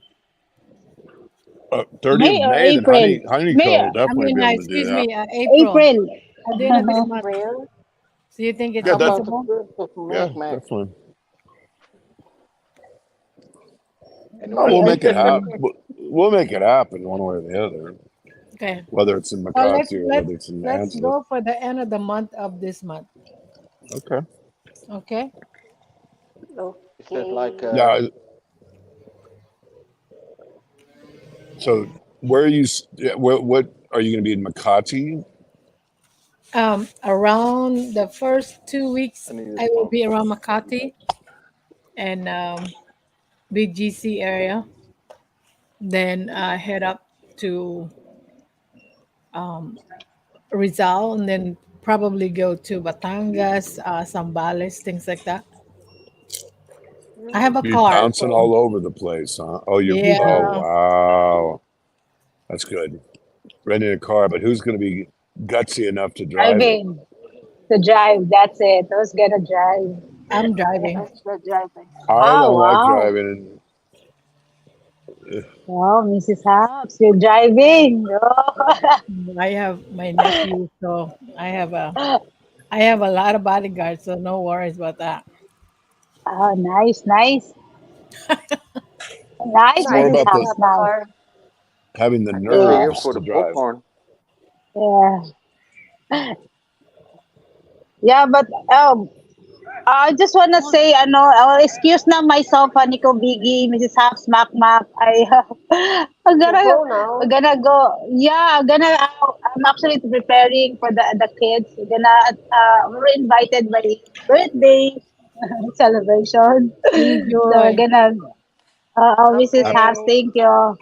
30th May of or May, then April? Honeyco May, will definitely be able to do Excuse that. me, April. April. At the end of this month. April. So you think it's Yeah, How that. about the feasible? first of Yeah, Mac? definitely. Oh, Anyway. we'll I make it think happen. We'll make it happen one way or the other. Okay. Whether it's in So Makati or whether it's in let's Angeles. go for the end of the month of this month. Okay. Okay. Is that like Okay. Yeah. So where are you? What are you going to be in Makati? Around the first 2 weeks, I need a I will smoke. be around Makati and BGC area. Then head up to Rizal, and then probably go to Batangas, Zambales, things like that. I have a Be car, bouncing so all over the place, huh? Oh, you're. yeah. Oh, wow. That's good. Renting a car, but who's going to be gutsy enough to drive it? driving to drive. That's it. Who's gonna drive? I'm driving. That's the driving. I Oh, don't like wow. driving. Wow, Mrs. Hobbs, you're driving. Oh. I have my nephew, so I have a lot of bodyguards, so no worries about that. Oh, nice, nice. Nice, It's more Nice Mrs. about if you the Hobbs, have a nice. car. having the I can be here Yeah, nerves for to the drive. popcorn. yeah. Yeah, but I just wanna say, I'll excuse na myself, Nico Biggie, Mrs. Hobbs, Mac Mac. I'm You gonna, go now. I'm gonna go. Yeah, I'm actually preparing for the kids. We're invited by birthday celebration. So we're Enjoy. gonna, Mrs. Hap- Hobbs, Okay. thank you.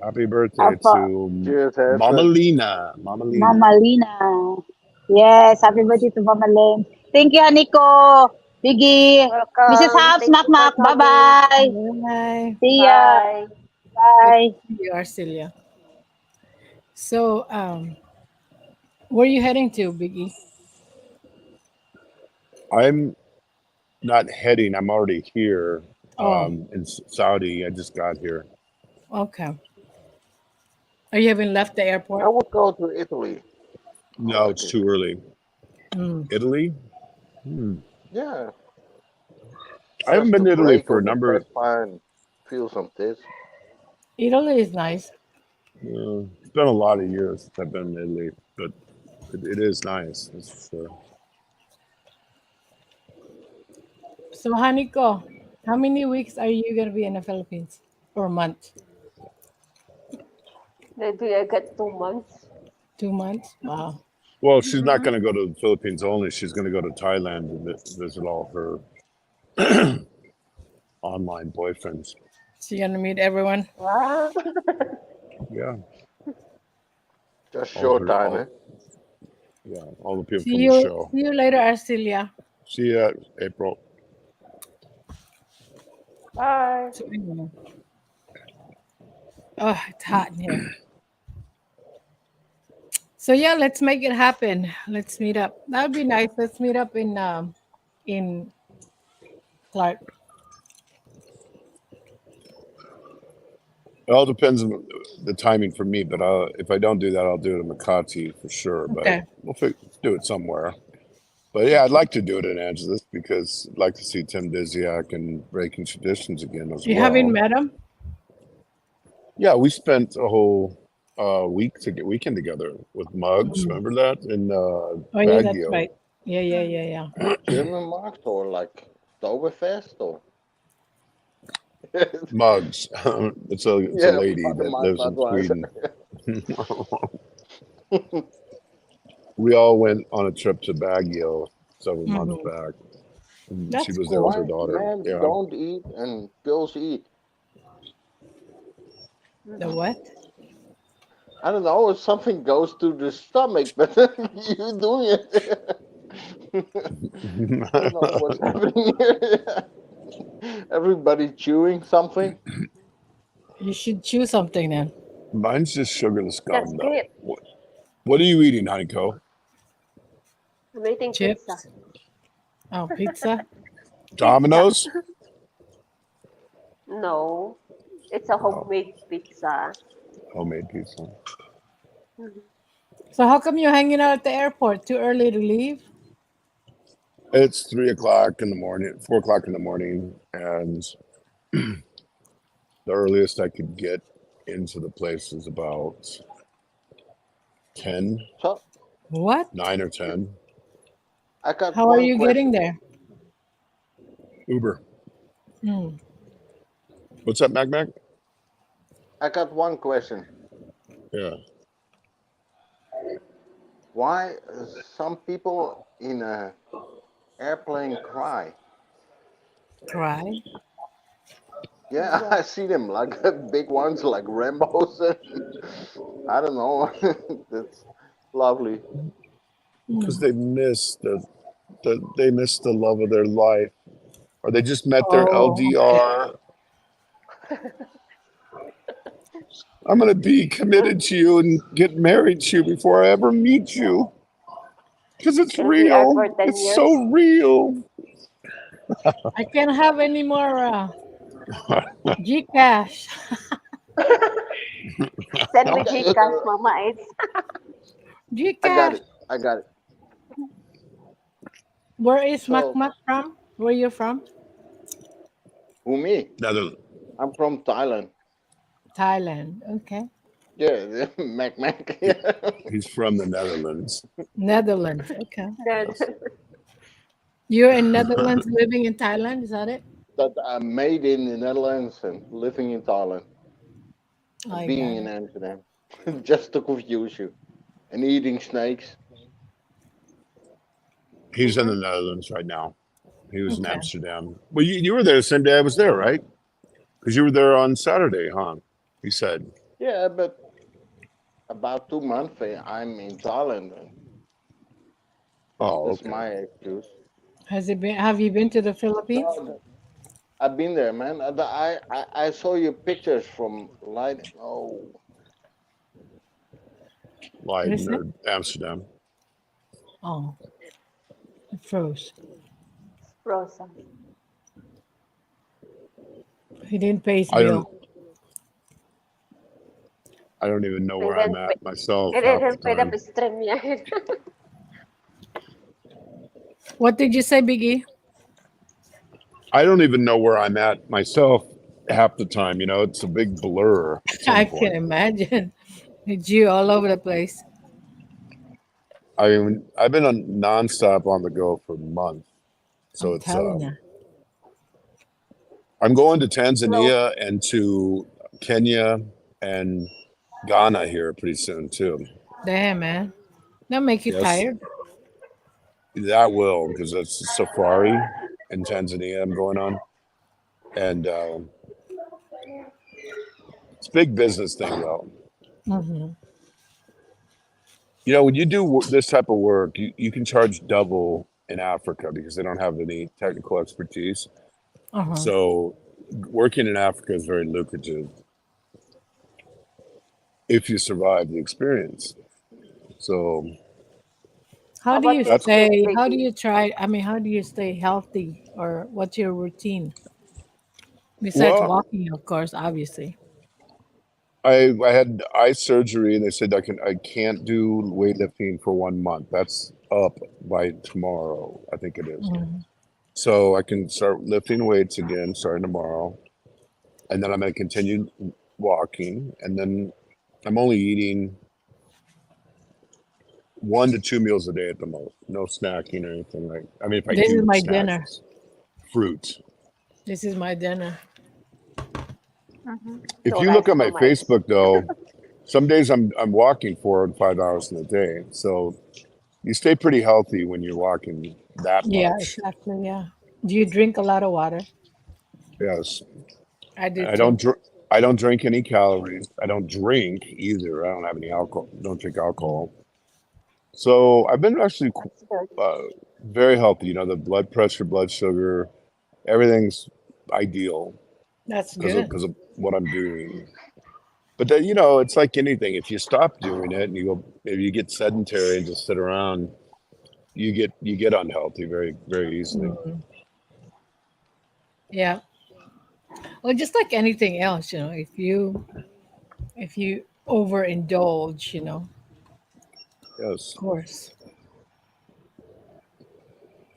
Happy birthday For to Cheers, Mama Ashley. Lena. Mama Lena. Mama Lina. Yes, happy birthday to Mama Lynn. Thank you, Nico. Biggie. Mrs. Welcome. Hobbs, Thank Mac you for Mac. Bye coming. bye. Bye. See ya. Bye. Good Bye. to see you, Arcelia. So, where are you heading to, Biggie? I'm not heading. I'm already here Oh, in Saudi. I just got here. okay. Oh, you haven't left the I airport? would go to Italy on No, it's too vacation. early. Mm. Italy? Hmm. Yeah, I haven't just been to to Italy break for a on the number. Vespa and feel some tits. Italy is nice. It's been a lot of years since I've been in Italy, but it is nice. That's for sure. So, Haniko, how many weeks are you going to be in the Philippines? Or month? Maybe I got 2 months. 2 months? Wow. Well, she's not Mm-hmm. going to go to the Philippines only. She's going to go to Thailand and visit all her online boyfriends. So, you're going to meet everyone? Wow. Yeah, Just all short her, time, eh? all the people See from the you. show. See you later, Arcelia. See you, April. Bye. So, anyway. Oh, it's hot in here. So yeah, let's make it happen. Let's meet up. That would be nice. Let's meet up in Clark. It all depends on the timing for me, but if I don't do that, I'll do it in Makati for sure. But Okay. we'll do it somewhere. But yeah, I'd like to do it in Angeles because I'd like to see Tim Disiak and Breaking Traditions again as You haven't well. met him? Yeah, we spent a whole weekend together with Muggs. Mhm. Remember that in Oh yeah, that's Baguio. right. Yeah. German marks or like Oktoberfest or Mugs. It's a yeah, lady that my lives in Budweiser. Sweden. We all went on a trip to Baguio several months Hmm. back. And she That's was there with her cool. Why daughter. men Yeah. don't eat and girls eat? The Mm-hmm. what? I don't know if something goes to the stomach, but you doing it. I don't know what's happening here. Everybody chewing something. You should choose something then. Mine's just sugar the Just scum though. skip. What are you eating, Heiko? I'm eating pizza. Chips. Oh, pizza. Pizza. Domino's? No, it's a Oh, homemade pizza. homemade pizza. Mhm. So how come you're hanging out at the airport? Too early to leave? It's 3 o'clock in the morning, 4 o'clock in the morning, and the earliest I could get into the place is about 10, So What? 9 or 10. I got How are one you getting question. there? Uber. Hmm. What's up, Mac? I got one question. Yeah. Why some people in a airplane cry? Cry. Yeah, Yeah. I see them like big ones like Rambo's. I don't know. That's lovely. Because Hmm. they miss they miss the love of their life, or they just met their Oh, okay. LDR. I'm gonna be committed to you and get married to you before I ever meet you. Because it's LDR for real. 10 It's years. so real. I can't have any more Gcash. Send me Okay, Gcash, Mama. It's I got Gcash. it. I got it. Where is So, Makmak from? Where you from? who me? Netherlands. I'm from Thailand. Thailand. Okay. Yeah, Mac Mac. He's from the Netherlands. Netherlands. Okay. dead. Yes. You're in Netherlands living in Thailand, is that it? That I'm made in the Netherlands and living in Thailand, I being got in it. Amsterdam, just to confuse you, and eating snakes. He's in Mhm. the Netherlands right now. He was in Okay. Amsterdam. Well, you were there the same day I was there, right? Because you were there on Saturday, huh? He said. Yeah, but about 2 months I'm in Thailand. And Oh, that's okay. my excuse. Has it been have you been to the Philippines? No, I've been there, man. I saw your pictures from light. Oh, What is Leiden it? or Amsterdam. Oh, it froze. Frozen. He didn't pay his I don't. bill. I don't even know He where I'm didn't pay, at myself he half the didn't pay the time. stream yet. What did you say, Biggie? I don't even know where I'm at myself half the time. You know, it's a big blur at I some can point. imagine. It's you all over the place. I mean, I've been on nonstop on the go for months. So I'm it's telling you. I'm going to Hello. Tanzania and to Kenya and Ghana here pretty soon too. Damn, man. That make you Yes, tired. that will because it's a safari in Tanzania I'm going on, and it's a big business thing though. Hmm. You know, when you do this type of work, you can charge double in Africa because they don't have any technical expertise. Uh-huh. So working in Africa is very lucrative if you survive the experience. So How How do you about your that's sleep, stay? How do Vicky? you try? I mean, how do you stay healthy, or what's your routine besides well, walking? Of course, obviously. I had eye surgery and they said I can't do weightlifting for 1 month. That's up by tomorrow, I think it is. Mhm. So I can start lifting weights again starting tomorrow, and then I'm gonna continue walking, and then I'm only eating 1 to 2 meals a day at the most. No snacking or anything like. I mean, if I This is do my snacks, dinner. it's fruit. This is my dinner. Mm-hmm. If Two you look rice, at two my mites. Facebook though, some days I'm walking 4 and 5 hours in a day. So you stay pretty healthy when you're walking that Yeah, much. exactly. Yeah. Do you drink a lot of water? Yes. I do I too. don't dr- I don't drink any calories. I don't drink either. I don't have any alcohol. Don't drink Mm. alcohol. So I've been actually That's good. uh, very healthy. You know, the blood pressure, blood sugar, everything's ideal That's because of good. because of what I'm doing. But then, you know, it's like anything. If you stop doing it and you go, if you get sedentary and just sit around, you get unhealthy very very easily. Mhm. Yeah. Well, just like anything else, if you overindulge, of Yes. course.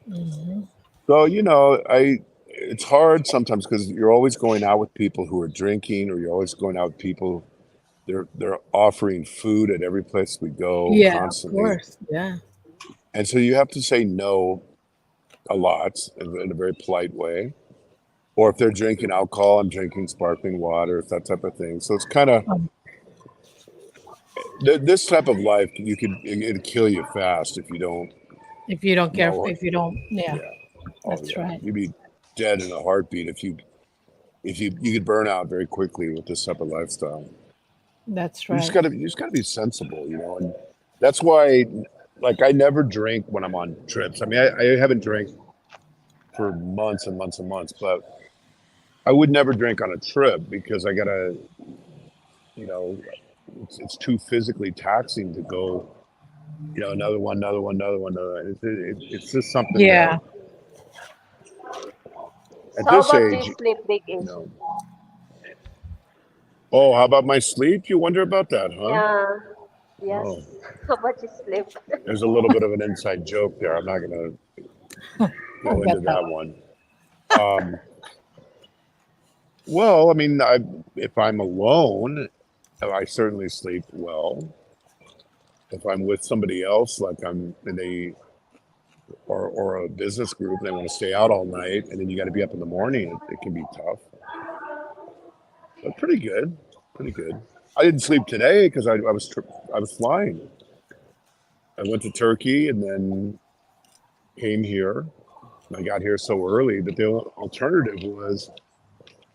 Hmm. So, you know, it's hard sometimes because you're always going out with people who are drinking, or you're always going out with people. They're offering food at every place we go Yeah, of constantly, course. Yeah. and so you have to say no a lot in a very polite way. Or if they're drinking alcohol, I'm drinking sparkling water, it's that type of thing. So it's kind of Um, this type of life. It'd kill you fast if you don't if you don't care, know. if you don't, yeah, Yeah. Oh that's yeah. right. You'd be dead in a heartbeat if you could burn out very quickly with this type of lifestyle. That's You just right. gotta you just gotta be sensible, you know, and that's why like I never drink when I'm on trips. I mean, I haven't drank for months and months and months, but I would never drink on a trip because I gotta, you know, it's too physically taxing to go, you know, another one, another one, another one, another one. It's just something that Yeah, at So how this about your age, sleep, you Vicky? know. Oh, how about my sleep? You wonder about that, huh? Yeah. Yes. Oh, How about your sleep? there's a little bit of an inside joke there. I'm not gonna I go into got that that one. one. Um, well, I mean, if I'm alone, I certainly sleep well. If I'm with somebody else, like I'm in or a business group, and they want to stay out all night, and then you got to be up in the morning, it can be tough. But pretty good, pretty good. I didn't sleep today because I was flying. I went to Turkey and then came here. I got here so early, but the alternative was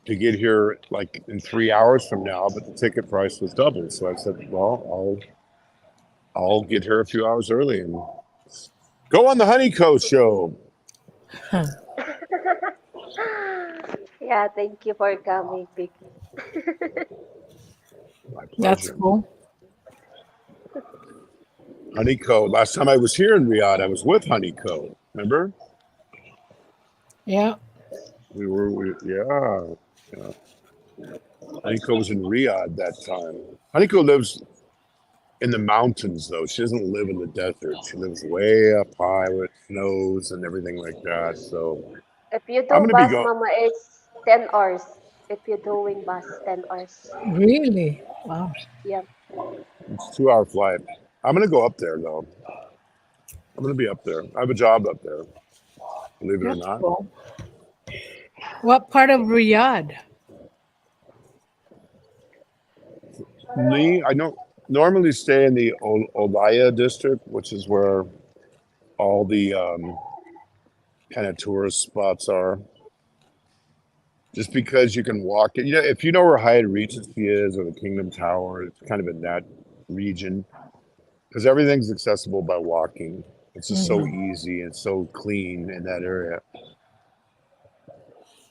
to get here like in 3 hours from now, but the ticket price was double. So I said, well, I'll get here a few hours early and go on the Honeyco show. Huh. Yeah, thank you for coming, Vicky. My That's pleasure. cool. Honeyco. Last time I was here in Riyadh, I was with Honeyco. Remember? Yeah. Yeah. Honeyco was in Riyadh that time. Honeyco lives in the mountains, though. She doesn't live in the desert. She lives way up high where it snows and everything like that. So If you I'm do gonna be bus, going. Mama, it's 10 hours. If you're doing bus, 10 hours. Really? Wow. Yeah. It's a 2 hour flight. I'm gonna go up there though. I'm gonna be up there. I have a job up there. Believe it or That's not. cool. What part of Riyadh? Me, I don't normally stay in the Olaya district, which is where all the kind of tourist spots are. Just because you can walk it, if you know where Hyatt Regency is or the Kingdom Tower, it's kind of in that region because everything's accessible by walking. It's just so Mhm. easy and so clean in that area.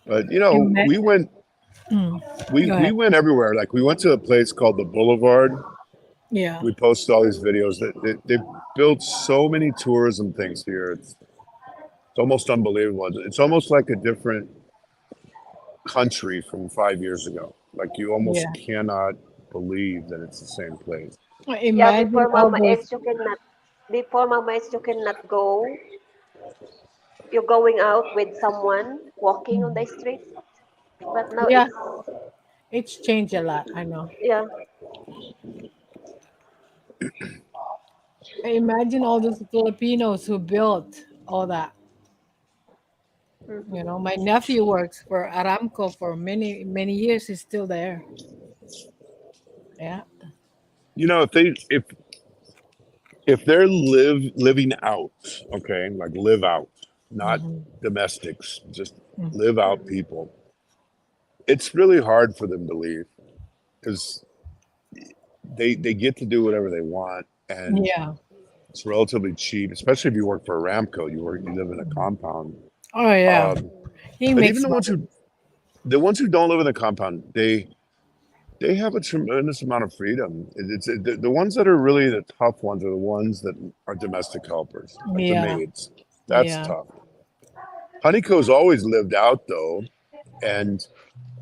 But Ima- we went mm, we Go we ahead. went everywhere. Like we went to a place called the Boulevard. Yeah. We posted all these videos that they've built so many tourism things here. It's almost unbelievable. It's almost like a different country from 5 years ago. Like you almost Yeah. cannot believe that it's the same place. Well, Yeah, imagine all those. Before Mama X, you cannot go. You're going out with someone walking on the street. But now Yeah, it's, it's changed a lot. I know. yeah. Imagine all those Filipinos who built all that. Mhm. My nephew works for Aramco for many, many years. He's still there. Yeah. If they're living out, okay, like live out, not Hmm. domestics, just Mm. live out Mhm. people. It's really hard for them to leave because they get to do whatever they want and Yeah. it's relatively cheap, especially if you work for Aramco. You live in a compound. Oh, yeah. Um, He but even makes money. the ones who don't live in the compound, they have a tremendous amount of freedom. The ones that are really the tough ones are the ones that are domestic helpers, like the Yeah. maids. That's Yeah. tough. Honeyco's always lived out though, and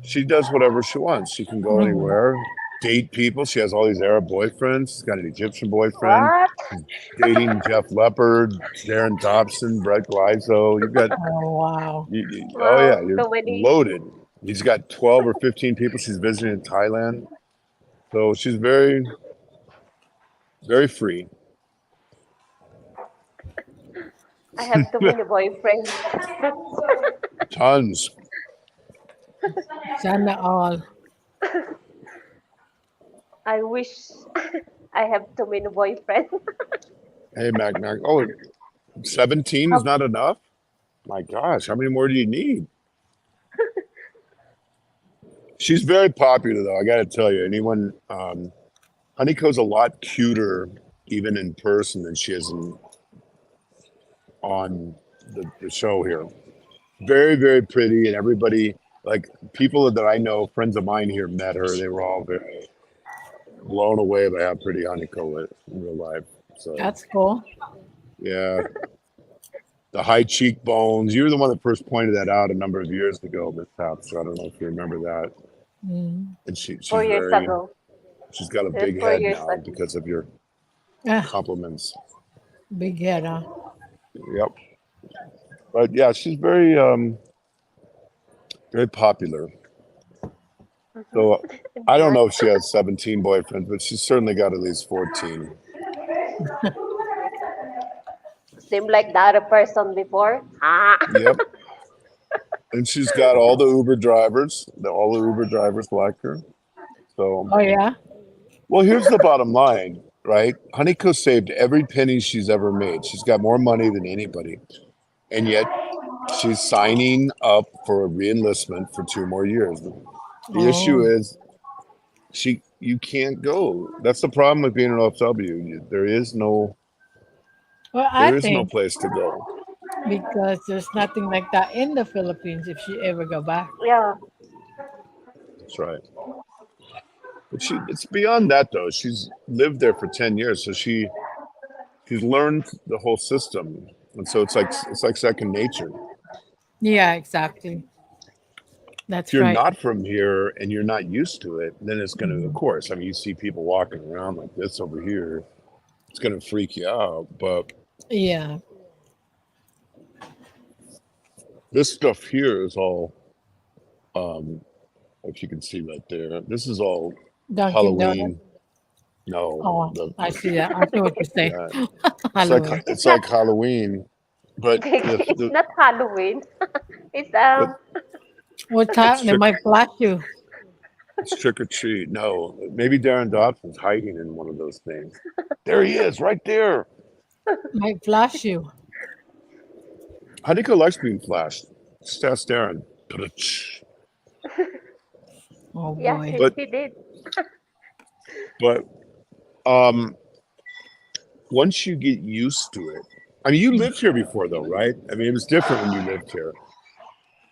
she does whatever she wants. She can go Mhm. anywhere, date people. She has all these Arab boyfriends. She's got an Egyptian boyfriend. What? She's dating Jeff Leppard, Darren Thompson, Brett Gleiso. You've got Oh, wow. oh Wow, yeah, you're so many. loaded. He's got 12 or 15 people she's visiting in Thailand. So she's very, very free. I have too many boyfriends. Tons. Sana all. I wish I have too many boyfriends. Hey, Mac. Oh, 17 is How- not enough? My gosh, how many more do you need? She's very popular, though. I got to tell you, Honeyco's a lot cuter, even in person, than she is on the show here. Very, very pretty, and everybody, like people that I know, friends of mine here met her. They were all very blown away by how pretty Honeyco is in real life. So That's cool. yeah, the high cheekbones. You were the one that first pointed that out a number of years ago, Miss Tap. So I don't know if you remember that. Mm. And she's 4 years ago. she's got a big Four head years now ago. because of your Ah, compliments. big head, huh? Yep. But yeah, she's very very popular. So I don't know if she has 17 boyfriends, but she's certainly got at least 14. Seem like the other person before. Ah. Yep. And she's got all the Uber drivers. All the Uber drivers like her. So, Oh, yeah. well, here's the bottom line, right? Honeyco saved every penny she's ever made. She's got more money than anybody. And yet she's signing up for a reenlistment for 2 more years. The issue Oh, is you can't go. That's the problem with being an OFW. There is no well, I think place to go. because there's nothing like that in the Philippines if she ever go back. Yeah. That's right. But it's beyond that though. She's lived there for 10 years, so she she's learned the whole system, and so it's like second nature. Yeah, exactly. If That's you're right. not from here and you're not used to it, then it's going to, of Mhm. course, I mean, you see people walking around like this over here, it's going to freak you out. But Yeah. this stuff here is all, um, if you can see right there, this is all Dunkin' Donuts. Halloween. No, Oh, the I see that. I see what you're saying. yeah, Halloween. It's it's not like Halloween, but it's the not Halloween. It's but What it's time? They trick might flash you. it's trick or treat. No, maybe Darren Dodson's hiding in one of those things. There he is, right there. Might flash you. Hanika likes being flashed. Just ask Darren. But Oh yes, boy. he did. but um, once you get used to it, I mean, you lived here before, though, right? I mean, it was different when you lived here.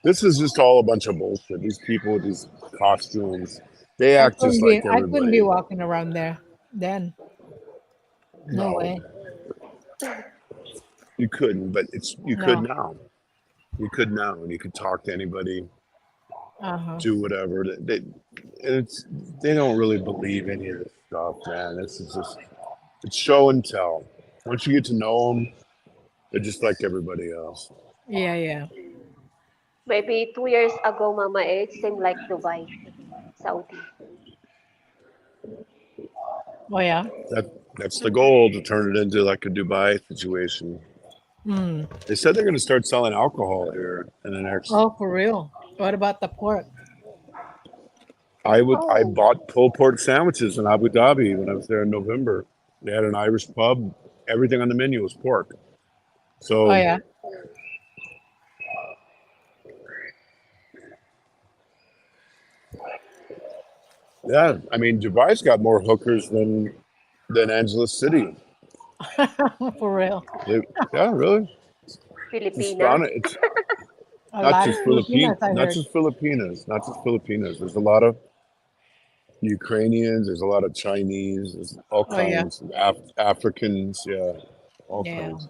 This is just all a bunch of bullshit. These people with these costumes, they act just like I couldn't be everybody. walking around there then. No No, way. you couldn't, but you could No. now. You could now, and you could talk to anybody, Uh-huh. do whatever. It's they don't really believe any of this stuff, man. This is just it's show and tell. Once you get to know them, they're just like everybody else. Yeah, yeah. Maybe 2 years ago, Mama, it seemed like Dubai, Saudi. Oh yeah. That's the goal, to turn it into like a Dubai situation. Mm. They said they're going to start selling alcohol here in the next. Oh, for real. What about the pork? I Oh, bought pulled pork sandwiches in Abu Dhabi when I was there in November. They had an Irish pub. Everything on the menu was pork. Oh So yeah. yeah, I mean Dubai's got more hookers than Angeles City. For real. Yeah, really. It's Filipina. astounding. It's A not lot of just Filipinas, I not heard. just Filipinas, not just Filipinas. There's a lot of Ukrainians. There's a lot of Chinese. There's all Oh yeah. kinds. Africans. Yeah, all Yeah. kinds.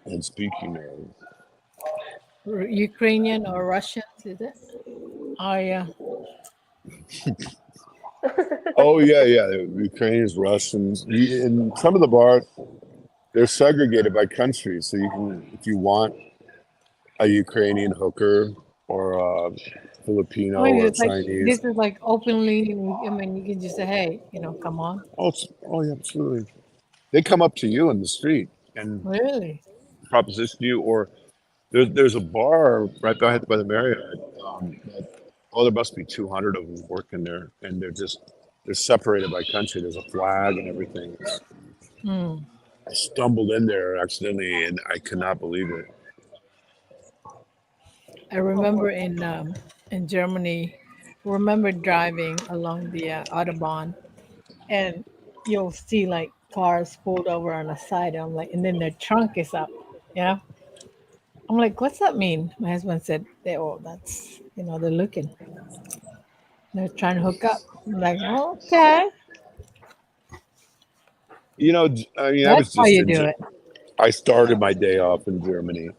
And speaking of, Ukrainian or Russians, is it? Oh yeah. oh yeah, Ukrainians, Russians. In some of the bars, they're segregated by country, so you can, if you want a Ukrainian hooker or a Filipino I mean, or a it's like Chinese. this is like openly. I mean, you can just say, "Hey, come on." Yeah, absolutely. They come up to you in the street and Really? proposition you, or there's a bar right by the Marriott. There must be 200 of them working there, and they're separated by country. There's a flag and everything. Mm. I stumbled in there accidentally, and I could not believe it. I remember in Germany, remember driving along the autobahn, and you'll see like cars pulled over on the side. I'm like, and then their trunk is up. Yeah. I'm like, what's that mean? My husband said, "Oh, that's they're looking. They're trying to hook up." I'm like, oh, okay, I mean, I was that's how just you do it. I started my day off in Germany.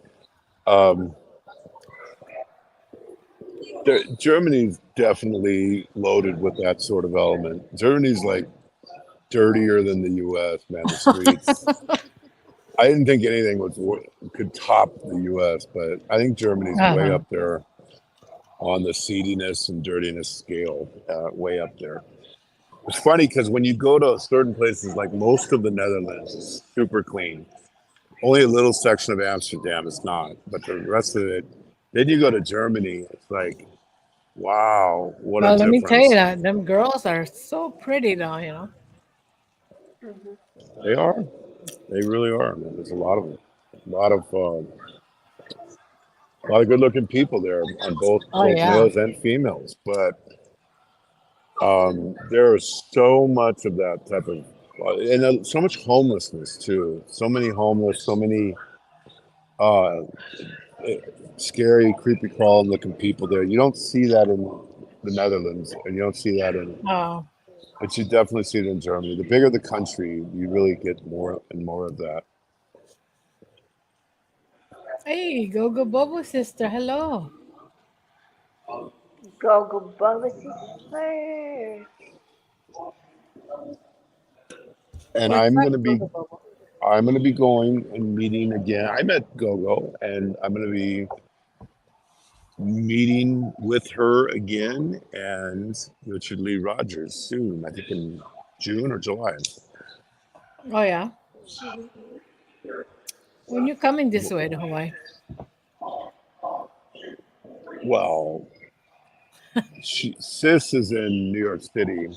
Um, Germany's definitely loaded with that sort of element. Germany's like dirtier than the U.S. Man, the streets. I didn't think anything could top the U.S., but I think Germany's way Uh-huh. up there on the seediness and dirtiness scale, way up there. It's funny because when you go to certain places, like most of the Netherlands is super clean. Only a little section of Amsterdam is not, but the rest of it. Then you go to Germany, it's like, wow, what a Well, let me tell you difference. that them girls are so pretty, though. mhm. They are. They really are, man. There's a lot of them. A lot of good-looking people there on both Oh yeah. males and females. But there is so much of that type of, and so much homelessness too. So many homeless, so many uh, scary, creepy crawling looking people there. You don't see that in the Netherlands, and you don't see that in Oh, But you definitely see it in Germany. The bigger the country, you really get more and more of that. Hey, go go Bobo sister. Hello. Go go Baba sister. And What's up, go go Bobo? I'm gonna be going and meeting again. I met Gogo, and I'm gonna be meeting with her again and Richard Lee Rogers soon. I think in June or July. Oh yeah. Mhm. When you coming this way to Hawaii? Well, Sis is in New York City.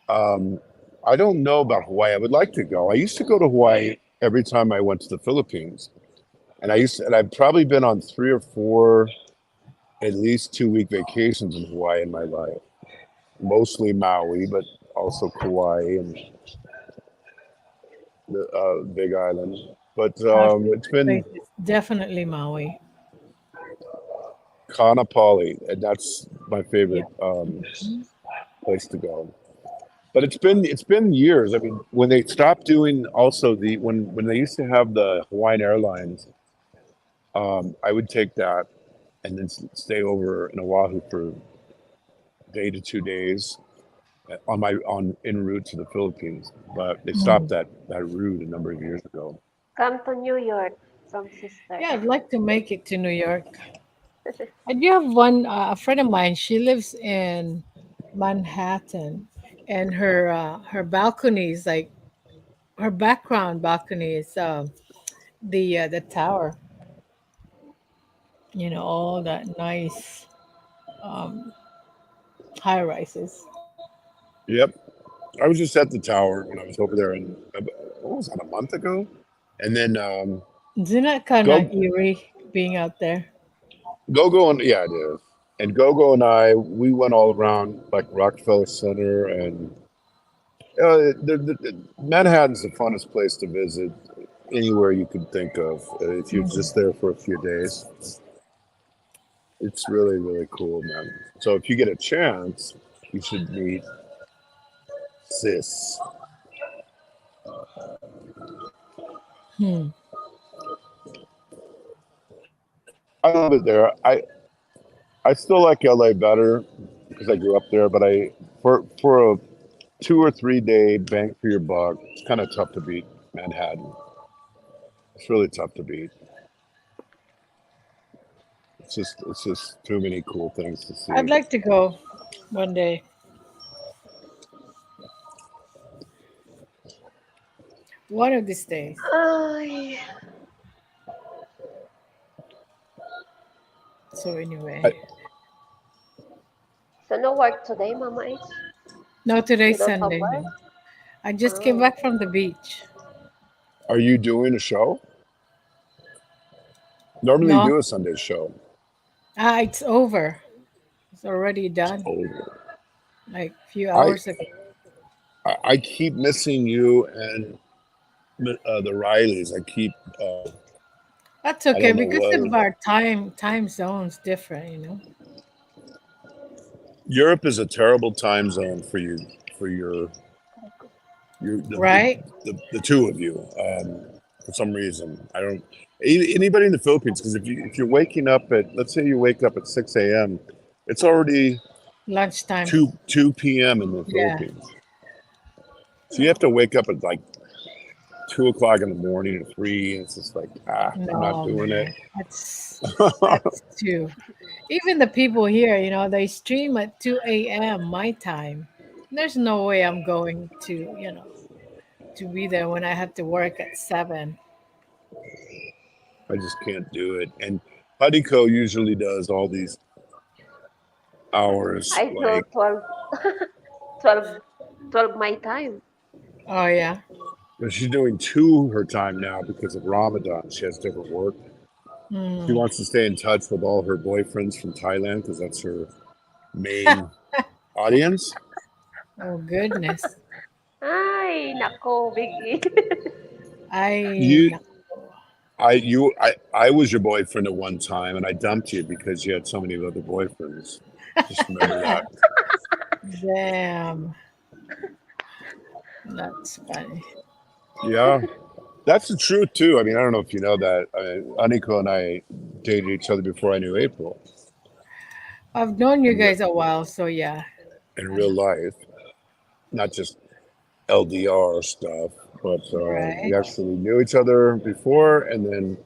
Um, I don't know about Hawaii. I would like to go. I used to go to Hawaii every time I went to the Philippines, and I've probably been on 3 or 4 at least 2 week vacations in Hawaii in my life. Mostly Maui, but also Kauai and the Big Island. But My it's favorite been place is definitely Maui. Kaanapali, and that's my Yeah. favorite place to go. But it's been years. I mean, when they stopped doing also when they used to have the Hawaiian Airlines, I would take that and then stay over in Oahu for a day to 2 days on en route to the Philippines. But they stopped Mm. that route a number of years ago. Come to New York from sister. Yeah, I'd like to make it to New York. I do have one a friend of mine. She lives in Manhattan, and her balcony is like her background balcony is the tower. You know, all that nice um, high rises. Yep, I was just at the tower when I was over there, and what was that, a month ago? And then Isn't that kind go of eerie being out there? Gogo and yeah, it is. And Gogo and we went all around like Rockefeller Center, and Manhattan's the funnest place to visit anywhere you could think of if you're Mm. just there for a few days. It's really, really cool, man. So if you get a chance, you should meet Sis. Hmm. I love it there. I still like LA better because I grew up there, but for a 2 or 3 day bang for your buck, it's kind of tough to beat Manhattan. It's really tough to beat. It's just too many cool things to I'd see. like to go one day. One of these days. Ay. So I, anyway, So no work today, Mama H? no, You today's don't have Sunday. work? No, I just came Oh. back from the beach. are you doing a show? Normally you No, do a Sunday show. it's over. It's already It's done. over. Like a few I hours ago. I keep missing you and the Rileys. I keep That's I okay don't know because what. of our time zones different. Europe is a terrible time zone for you for your Right? the two of you. For some reason, I don't. Anybody in the Philippines, because if you're waking up at, let's say you wake up at 6 a.m., it's already Lunchtime. 2 p.m. in the Yeah. Philippines. So you have to wake up at like 2 o'clock in the morning or 3, and it's just like, I'm not No, doing it. man. That's too. Even the people here, they stream at 2 a.m. my time. There's no way I'm going to be there when I have to work at 7. I just can't do it. And Hadiko usually does all these hours, I do like 12, 12 my time. Oh yeah. she's doing 2 her time now because of Ramadan. She has different work. She Hmm. wants to stay in touch with all her boyfriends from Thailand because that's her main audience. Oh goodness. Ay, nako, biggie. I You, I was your boyfriend at one time, and I dumped you because you had so many other boyfriends. Just remember that. damn. That's funny. Yeah, that's the truth too. I mean, I don't know if you know that. Aniko and I dated each other before I knew April I've known you in re- guys a while, so yeah, in I real know. life, not just LDR stuff, but we Right? actually knew each other before, and then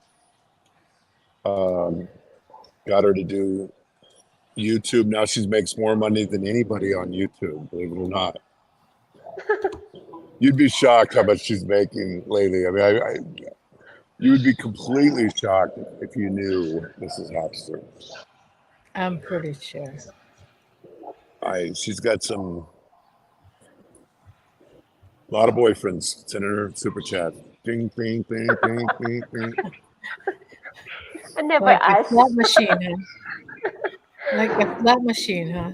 um, got her to do YouTube. Now she makes more money than anybody on YouTube, believe it or not. You'd be shocked how much she's making lately. I mean, you would be completely shocked if you knew Mrs. Hopster. I'm pretty sure. She's got a lot of boyfriends. It's in her super chat. Ding, ding, ding, ding, ding, ding. I never Like a asked. slot machine, huh? Like a slot machine, huh?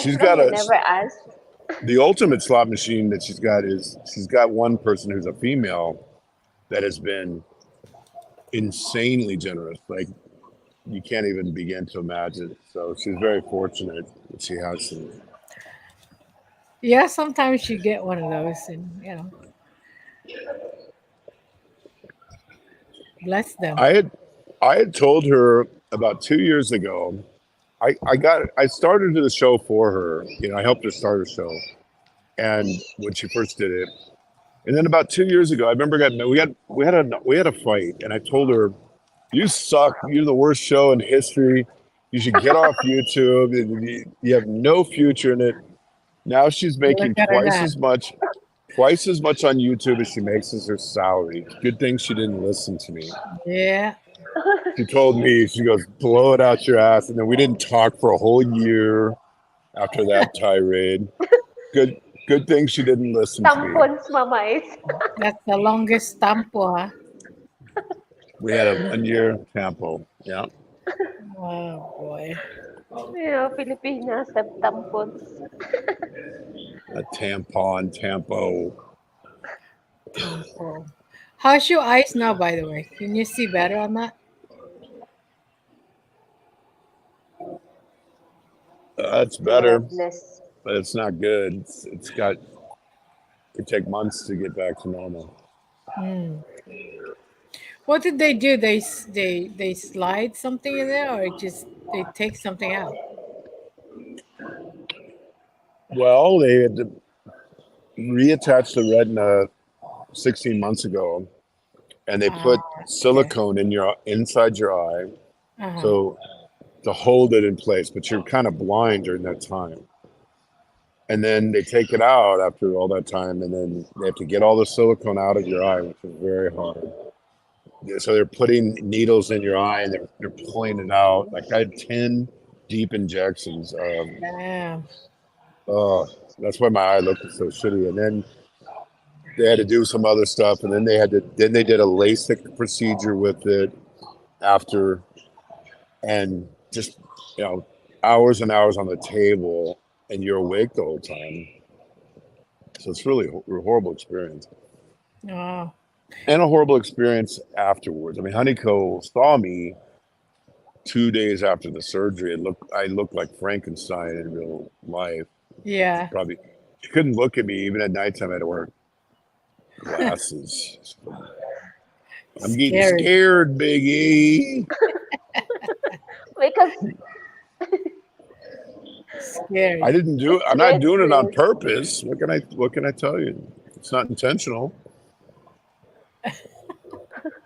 She's Actually, got I never asked. the ultimate slot machine that she's got one person who's a female that has been insanely generous. Like you can't even begin to imagine. So she's very fortunate that she has some. Yeah, sometimes you get one of those, and bless them. I had told her about 2 years ago. I started the show for her. I helped her start her show, and when she first did it, and then about 2 years ago, I remember we had a fight, and I told her, "You suck. You're the worst show in history. You should get off YouTube. You have no future in it." Now she's Look making at her now. twice as much on YouTube as she makes as her salary. Good thing she didn't listen to me. Yeah, She told me, she goes, blow it out your ass. And then we didn't talk for a whole year after that tirade. Good thing she didn't listen to me. Tampons, mamais. that's the longest tampo, huh? We had a 1 year tampo. Yeah. Oh boy. Pilipinas have tampons. A tampon, tampo. Tampo. How's your eyes now, by the way? Can you see better on that? That's better, Goodness. but it's not good. It could take months to get back to normal. Hmm. What did they do? They slide something in there, or just they take something out? Well, they had to reattach the retina 16 months ago, and they put Okay. silicone inside your eye, Uh-huh. so to hold it in place, but you're kind of blind during that time. And then they take it out after all that time, and then they have to get all the silicone out of your eye, which is very hard. Yeah, so they're putting needles in your eye, and they're pulling it out. Like I had 10 deep injections. Damn. That's why my eye looked so shitty. And then they had to do some other stuff, and then they did a LASIK procedure with it after, and just hours and hours on the table, and you're awake the whole time. So it's really a horrible experience, Oh. and a horrible experience afterwards. I mean, Honeyco saw me 2 days after the surgery. I looked like Frankenstein in real life. Yeah. Probably she couldn't look at me even at nighttime. I had to wear glasses. I'm getting Scary. scared, Biggie. Because Scary. I didn't do it. I'm not doing it on dreadful. purpose. What can I tell you? It's not intentional.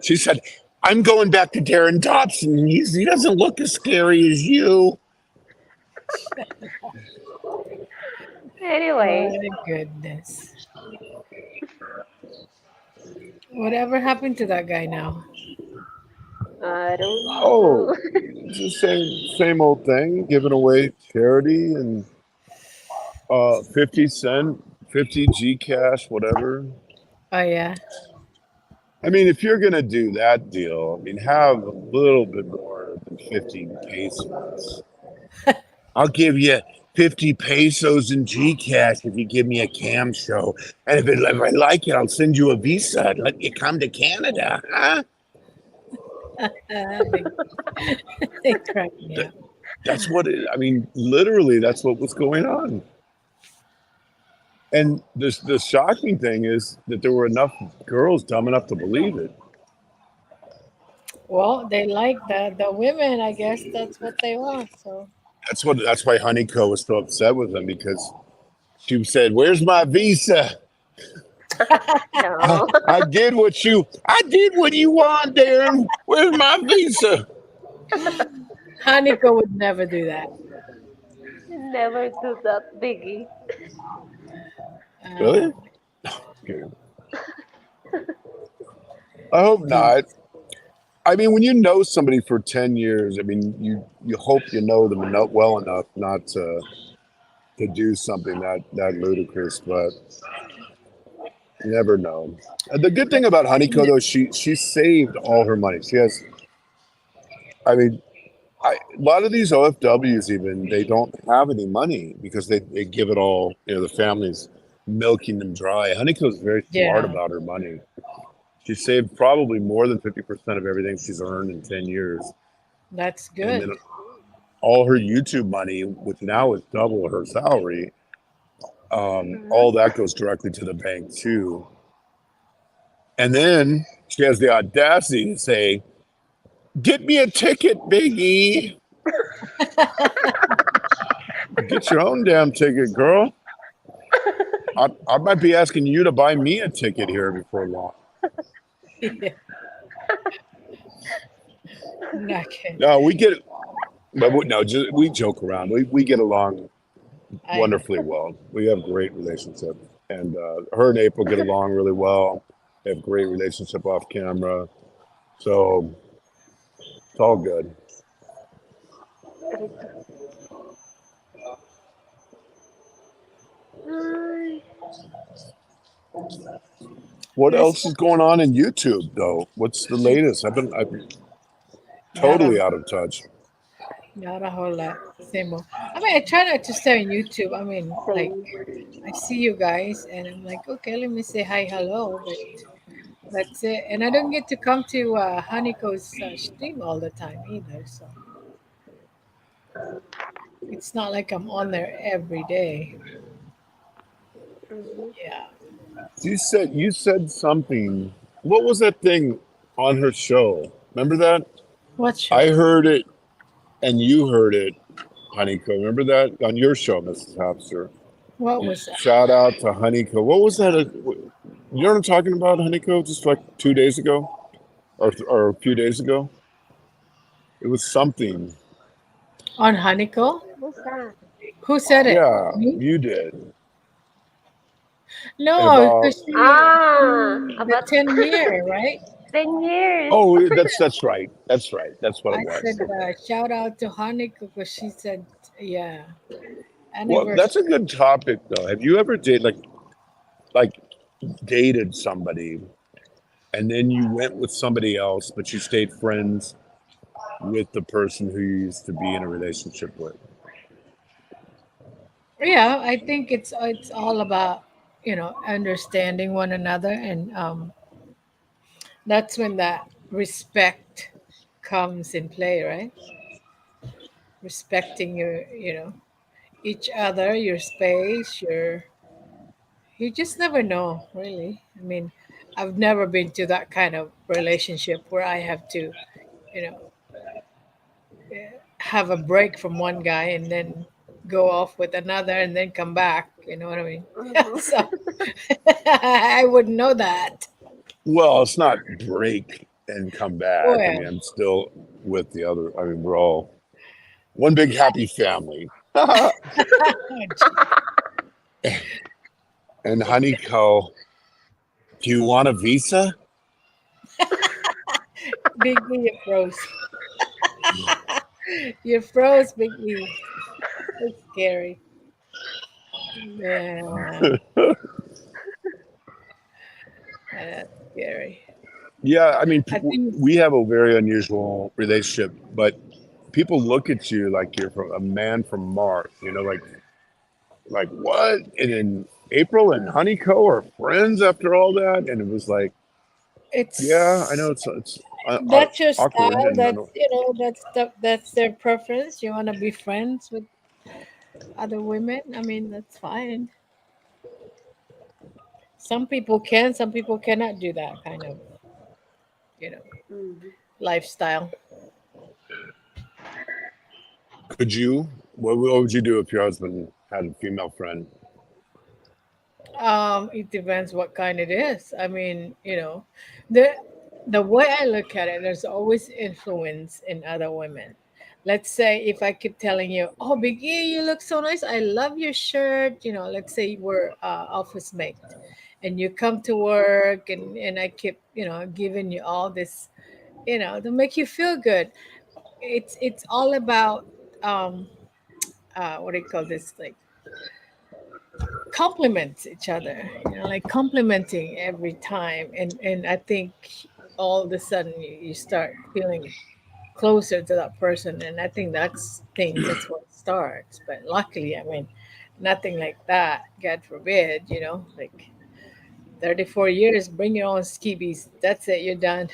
She said, I'm going back to Darren Dotson. He doesn't look as scary as you. Anyway, My goodness. Whatever happened to that guy now? I don't Oh, know. it's the same old thing, giving away charity and 50 cent, 50 Gcash, whatever. Oh yeah. I mean, if you're gonna do that deal, I mean, have a little bit more than 50 pesos. I'll give you 50 pesos in Gcash if you give me a cam show, and if I like it, I'll send you a visa and let you come to Canada, huh? They cracked me up. That's what I mean. Literally, that's what was going on. And the shocking thing is that there were enough girls dumb enough to believe it. Well, they like the women. I guess that's what they want. So That's why Honeyco was so upset with him because she said, "Where's my visa? No, I did what you want, Darren. Where's my visa?" Haniko would never do that. never do that, Biggie. Uh, Really? Okay. I hope not. I mean, when you know somebody for 10 years, I mean, you hope you know them well enough not to do something that ludicrous, but you never know. And the good thing about Honeyco though, she saved all her money. She has, I mean, a lot of these OFWs even they don't have any money because they give it all. You know, the family's milking them dry. Honeyco's very smart yeah, about her money. She saved probably more than 50% of everything she's earned in 10 years, that's and then good. all her YouTube money, which now is double her salary, Mhm. all that goes directly to the bank too. And then she has the audacity to say, "Get me a ticket, Biggie. Get your own damn ticket, girl. I might be asking you to buy me a ticket here before long." Yeah, okay. No, we get, but no, we joke around. We get along I know. wonderfully well. We have a great relationship, and her and April get along really well. They have a great relationship off camera, so it's all good. Rito. Ay, What else is Respect. going on in YouTube though? What's the latest? I'm Not a totally out of touch. not a whole lot. Same old. I mean, I try not to stay on YouTube. I mean, like same. I see you guys, and I'm like, okay, let me say hi, hello, but that's it. And I don't get to come to Haniko's stream all the time either, so it's not like I'm on there every day. Mhm. Yeah. You said something. What was that thing on her show? Remember that? What I show? heard it and you heard it, Honeycomb. Remember that on your show, Mrs. Hopster? What was that? Shout out to Honeycomb. What was that? You know what I'm talking about, Honeycomb? Just like 2 days ago or a few days ago? It was something. On Haniko? Who's that? Who said it? Yeah, Me? you did. No, About, because the About 10 year, right? 10 years. oh, that's right. That's right. That's what it I was. said shout out to Haniko because she said, yeah, Well, that's a anniversary. good topic though. Have you ever like dated somebody and then you went with somebody else, but you stayed friends with the person who you used to be in a relationship with? Yeah, I think it's all about understanding one another, and that's when that respect comes in play, right? Respecting your each other, your space, you just never know, really. I mean, I've never been to that kind of relationship where I have to, you know, have a break from one guy and then go off with another and then come back. You know what I mean? Mhm. So I wouldn't know that. Well, it's not break and come back. I Well, mean, I'm still with the other. I mean, we're all one big happy family. And Honeyco, do you want a visa? Big E, you froze. You froze, Big E. It's scary. Yeah, that's scary. Yeah, I mean, I think we have a very unusual relationship, but people look at you like you're from a man from Mars. You know, like what? And then April and Honeyco are friends after all that, and it was like, yeah, I know it's it's that's your awkward, style. and I That's don't. that's their preference. You want to be friends with other women. I mean, that's fine. Some people can, some people cannot do that kind of, you know, Mm. lifestyle. Could you? What would you do if your husband had a female friend? It depends what kind it is. I mean, the the way I look at it, there's always influence in other women. Let's say if I keep telling you, "Oh, Biggie, you look so nice. I love your shirt." Let's say we're office mate, and you come to work, and I keep giving you all this, to make you feel good. It's all about what do you call this, like compliments each other, like complimenting every time, and I think all of a sudden you start feeling closer to that person, and I think that's what starts. But luckily, I mean, nothing like that, god forbid, like 34 years, bring your own skibbies, that's it, you're done.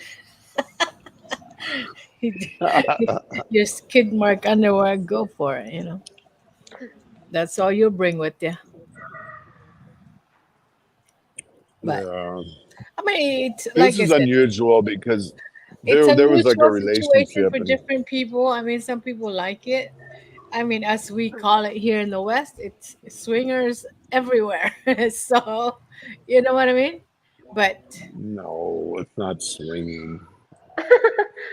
Your skid mark underwear, go for it, that's all you'll bring with you. But Yeah, I mean, it's this like I is said, unusual because it's a there was like a mutual situation relationship, for and different people. I mean, some people like it. I mean, as we call it here in the West, it's swingers everywhere. So, you know what I mean? But no, it's not swinging.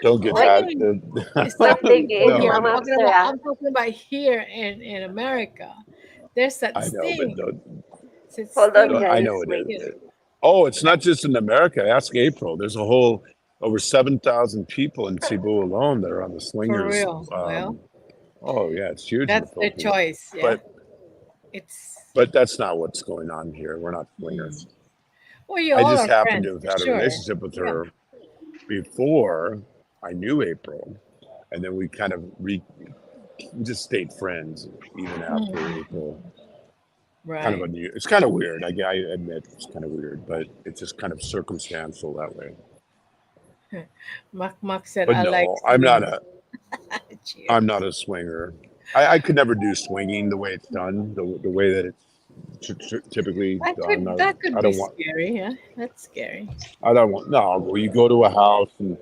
Don't get What? that. swinging is What, something Biggie? Is here. your No, I'm no, mom talking still about. out? I'm talking about here in America. There's such I know, but thing. Such Hold on, thing no, as I guys. know it Wait. you know. is. Oh, it's not just in America. Ask April. There's a whole over 7,000 people in Cebu alone that are on the For swingers. real. Well, Oh yeah, it's huge in the that's their Philippines. choice. Yeah, But it's. that's not what's going on here. We're not Mm. swingers. Well, you I all just are happened friends to have for had a sure. relationship with Yeah. her before I knew April, and then we kind of we just stayed friends even after Mm. April. Kind of Right. unusual. It's kind of weird. I admit it's kind of weird, but it's just kind of circumstantial that way. Mac said, But "I like no, swinging." I'm Cheers. not a swinger. I could never do swinging the way it's done, the way that it's typically done. That could I be don't want. scary. Yeah, that's scary. I don't want. No, well, you go to a house and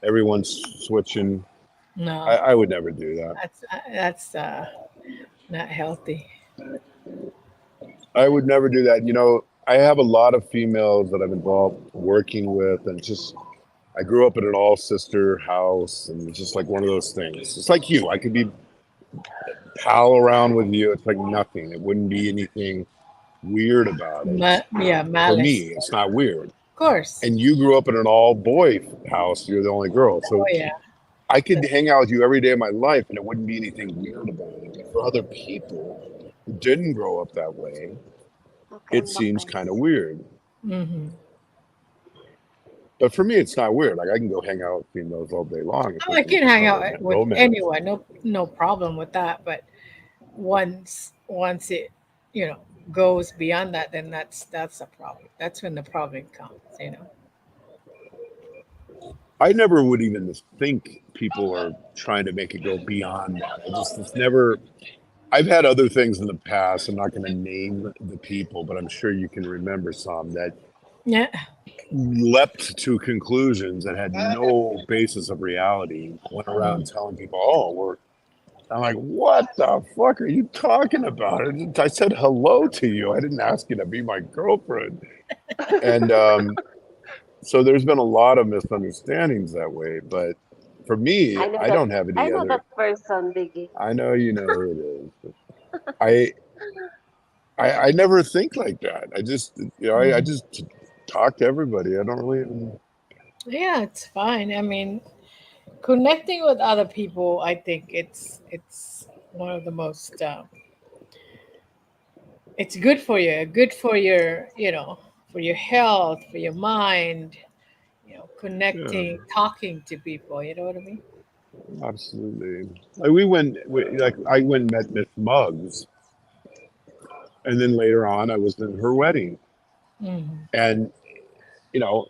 everyone's switching. No, I would never do that. that's not healthy. I would never do that. I have a lot of females that I'm involved working with, and just I grew up in an all sister house, and it's just like one of those things. It's like you. I could be pal around with you. It's like nothing. It wouldn't be anything weird about it. Yeah, For malice. me, it's not weird. Of course. And you grew up in an all boy house. You're the only girl, Oh so yeah. I could hang out with you every day of my life, and it wouldn't be anything weird about it. But for other people who didn't grow up that way, Okay, it I'm back, seems kind of guys. weird. Hmm. But for me, it's not weird. Like I can go hang out with females all day long if we I can can hang have a out with romance. anyone. No problem with that. But once it you know goes beyond that, then that's a problem. That's when the problem comes. I never would even think people are trying to make it go beyond that. It's never. I've had other things in the past. I'm not going to name the people, but I'm sure you can remember some that Yeah. leapt to conclusions that had no basis of reality. Went around Mm. telling people, "Oh, we're." I'm like, "What the fuck are you talking about?" I said hello to you. I didn't ask you to be my girlfriend. And so there's been a lot of misunderstandings that way. But for me, I know I that. don't have I any know that other. person, Biggie. I know you know who it is. I I never think like that. I just I Mm. just talk to everybody. I don't really. Yeah, it's fine. I mean, connecting with other people, I think it's one of the most. It's good for you. Good for for your health, for your mind. Yeah, Connecting, talking to people. You know what I mean? absolutely. Like like I went and met Miss Muggs, and then later on I was in her wedding, Hmm. and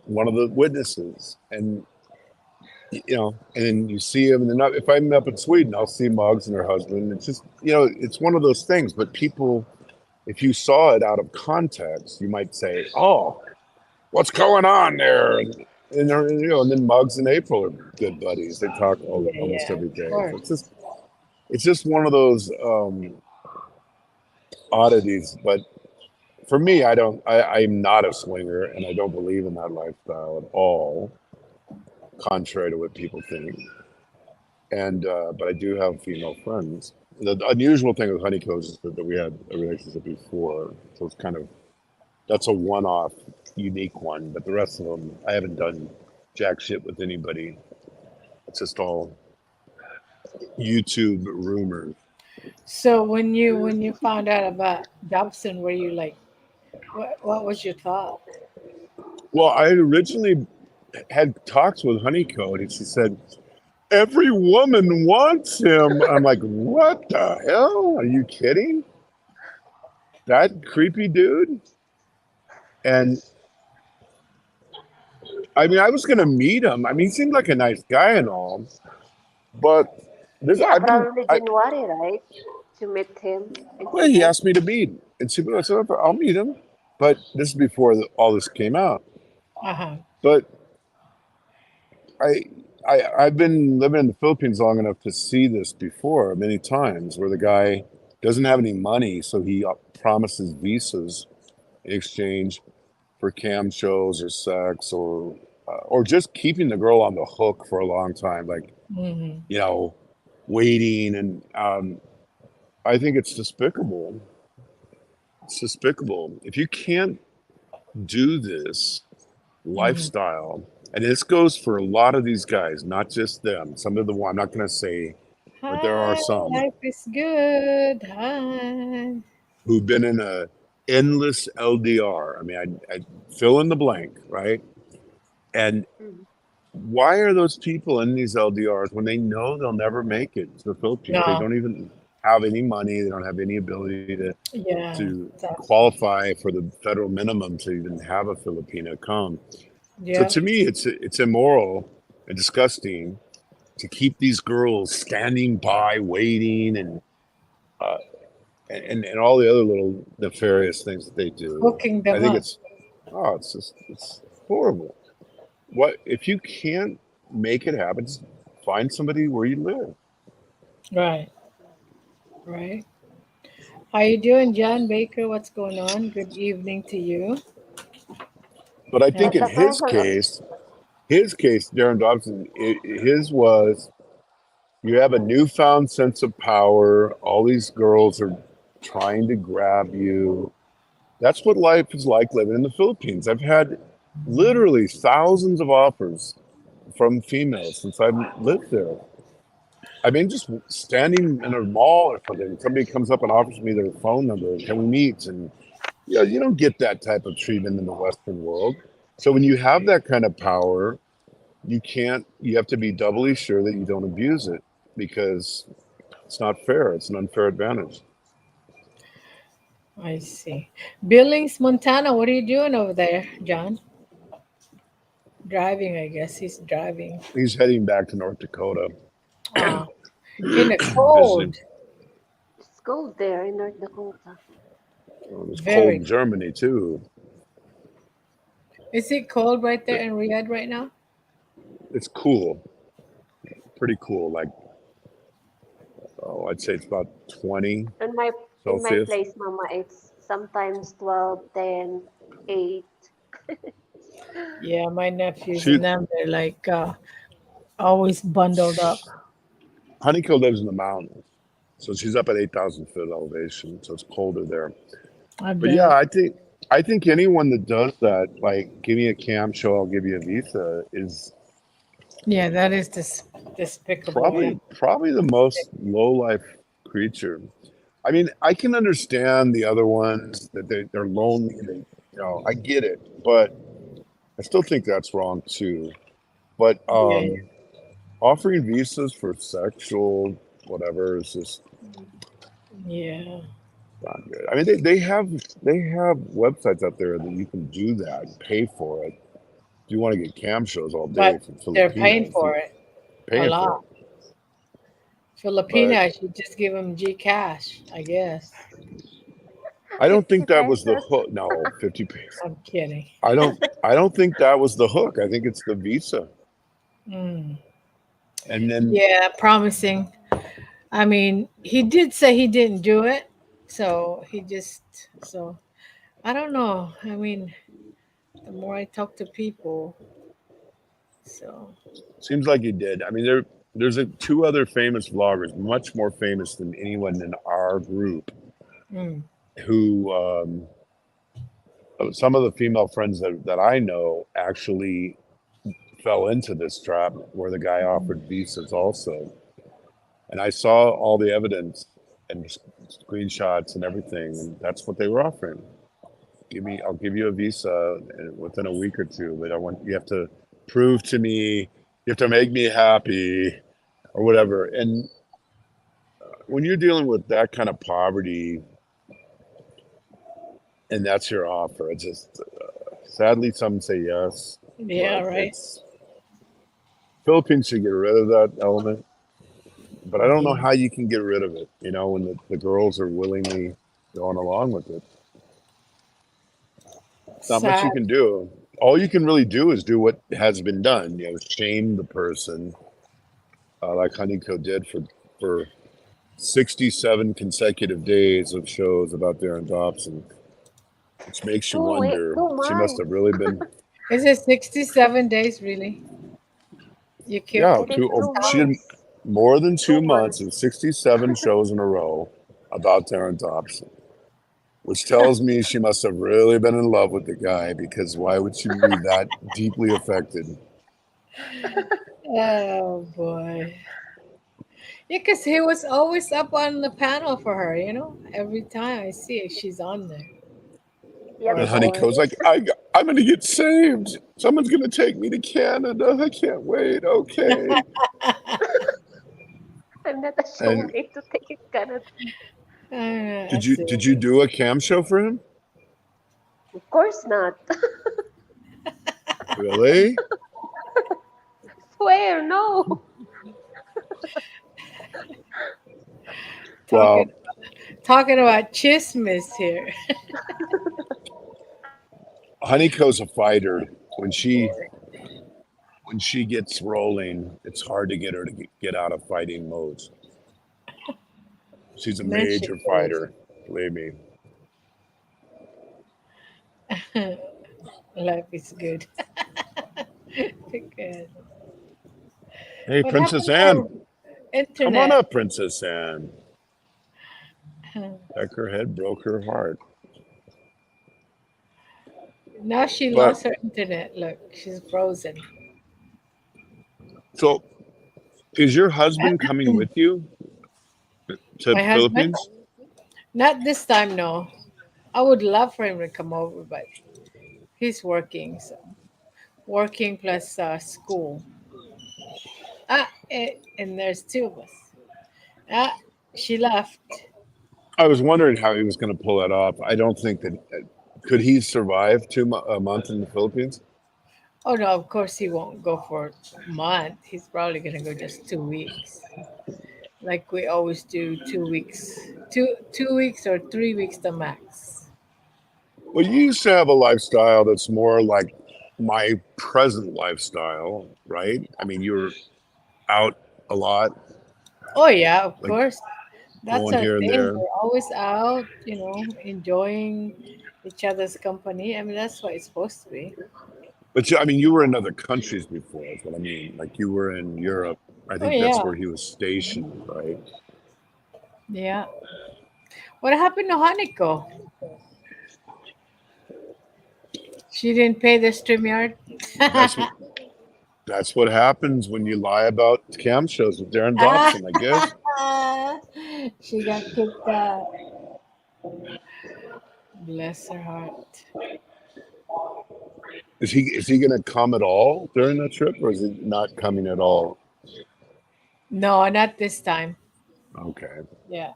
one of the witnesses, and and then you see him, and then if I'm up in Sweden, I'll see Muggs and her husband. It's just it's one of those things. But people if you saw it out of context, you might say, "Oh, what's going on there?" And and then Muggs and April are good buddies. They talk Yeah, almost yeah, every of day. course. It's just one of those oddities. But for me, I'm not a swinger, and I don't believe in that lifestyle at all, contrary to what people think. And but I do have female friends. The unusual thing with Honeycomb is that we had a relationship before, so it's kind of that's a one-off, unique one. But the rest of them, I haven't done jack shit with anybody. It's just all YouTube rumors. So when you found out about Dobson, were you like, what was your thought? Well, I originally had talks with Honeycomb, and she said every woman wants him. I'm like, what the hell? Are you kidding? That creepy dude? And I mean, I was gonna meet him. I mean, he seemed like a nice guy and all, but this Yeah, I've been. probably January, right? To meet him in Well, he Cebu. asked me to meet, and I said, I'll meet him. But this is before all this came out. Uh-huh. But I, I've been living in the Philippines long enough to see this before many times, where the guy doesn't have any money, so he promises visas in exchange for cam shows or sex or just keeping the girl on the hook for a long time, like Hmm. waiting. And I think it's despicable. It's despicable. If you can't do this Hmm. lifestyle, and this goes for a lot of these guys, not just them. Some of the I'm not going to say, but there are Hi, some life is good. Hi. who've been in a endless LDR. I mean, I fill in the blank, right? And Mm. why are those people in these LDRs when they know they'll never make it to the Philippines? They No. don't even have any money. They don't have any ability Yeah. to Exactly. qualify for the federal minimum to even have a Filipina come. So Yeah. to me, it's immoral and disgusting to keep these girls standing by, waiting, uh, and all the other little nefarious things that they do. Hooking I them think up. it's horrible. What if you can't make it happen? Just find somebody where you live. Right. Right. How you doing, John Baker? What's going on? Good evening to you. But I think Yeah. But in the person, his case, Darren Dobson, his was you have a newfound sense of power. All these girls are trying to grab you. That's what life is like living in the Philippines. I've had literally thousands of offers from females since I've lived there. I mean, just standing in a mall or something, somebody comes up and offers me their phone number. Can we meet? And you don't get that type of treatment in the Western world. So when you have that kind of power, you have to be doubly sure that you don't abuse it because it's not fair. It's an unfair advantage. I see. Billings, Montana. What are you doing over there, John? Driving, I guess. He's driving. He's heading back to North Dakota, Uh, in the visiting. cold. it's cold there in North Dakota. It's cold Very in cold. Germany too. Is it cold right there in Riyadh right now? It's cool, pretty cool. Like, I'd say it's about 20 In my in my Celsius. place, Mama, it's sometimes 12, 10, 8. Yeah, my nephews and Shoot, them, they're like always bundled up. Honeycomb lives in the mountains, so she's up at 8,000 foot elevation, so it's colder there. I But yeah, bet. I think anyone that does that, like give me a cam show, I'll give you a visa, is Yeah, that is despicable. Yeah. probably the most low life creature. I mean, I can understand the other ones that they're lonely. I get it, but I still think that's wrong too. But Yeah. offering visas for sexual whatever is just Yeah. not good. I mean, they have websites out there that you can do that and pay for it. If you want to get cam shows all day But from they're paying Filipinos, for you're it a paying for lot. it. Filipino, But I should just give them Gcash, I guess. I don't 50 think that was the pesos. hook. No, 50 pesos. I'm kidding. I don't think that was the hook. I think it's the visa. Mm. And then Yeah, promising. I mean, he did say he didn't do it, so he just so I don't know. I mean, the more I talk to people, so seems like he did. I mean, two other famous vloggers, much more famous than anyone in our group, mm, who some of the female friends that I know actually fell into this trap where the guy offered visas also. And I saw all the evidence and screenshots and everything, and that's what they were offering. I'll give you a visa within a week or two, but you have to prove to me, you have to make me happy or whatever. And when you're dealing with that kind of poverty and that's your offer, it's just sadly some say yes, yeah, but right. it's Philippines should get rid of that element. But I don't know Yeah. how you can get rid of it, when the girls are willingly going along with it. Not much you Sad. can do. All you can really do is do what has been done, shame the person, like Honeyco did for 67 consecutive days of shows about Darren Dobson, which makes you wonder, Two she must have months. really been, Is it 67 days really? You keep yeah, I think keeping two stuff? she had months. more than 2 2 months months. and 67 shows in a row about Darren Dobson, which tells me she must have really been in love with the guy, because why would she be that deeply affected? Oh boy. Yeah, because he was always up on the panel for her, Every time I see it, she's on there. Yeah, Poor And boy. Honeyco's like, I'm going to get saved. Someone's going to take me to Canada. I can't wait. Okay. I'm not a And showmate to take it Canada. I see. did you do a cam show for him? Of course not. Really? Swear, no. Talking Well, talking about chismis here. Honeyco's a fighter. When she gets rolling, it's hard to get her to get out of fighting modes. She's a Then she major goes. fighter, believe me. Life is good. Good. Hey, What Princess happened Anne, to come on internet? up, Princess Anne. Peck her head, broke her heart. Now she But lost her internet. Look, she's frozen. so, is your husband coming with you to My husband? Philippines? Not this time, no. I would love for him to come over, but he's working, so working plus school. And there's two of us. Ah, she left. I was wondering how he was going to pull that off. I don't think that could he survive a month in the Philippines. Oh no, of course he won't go for a month. He's probably gonna go just 2 weeks, like we always do. 2 weeks, 2 weeks or 3 weeks the max. Well, you used to have a lifestyle that's more like my present lifestyle, right? I mean, you were out a lot, Oh yeah, of like course. That's going our here and thing. there. We're always out, enjoying each other's company. I mean, that's what it's supposed to be. But I mean, you were in other countries before, is what I mean. Like you were in Europe. I Oh think that's yeah, where he was stationed, right? yeah. What happened to Haniko? She didn't pay the StreamYard. That's what that's what happens when you lie about cam shows with Darren Ah, Dobson, I guess. she got kicked out. Bless her heart. Is he going to come at all during that trip, or is he not coming at all? No, not this time. Okay. Yeah,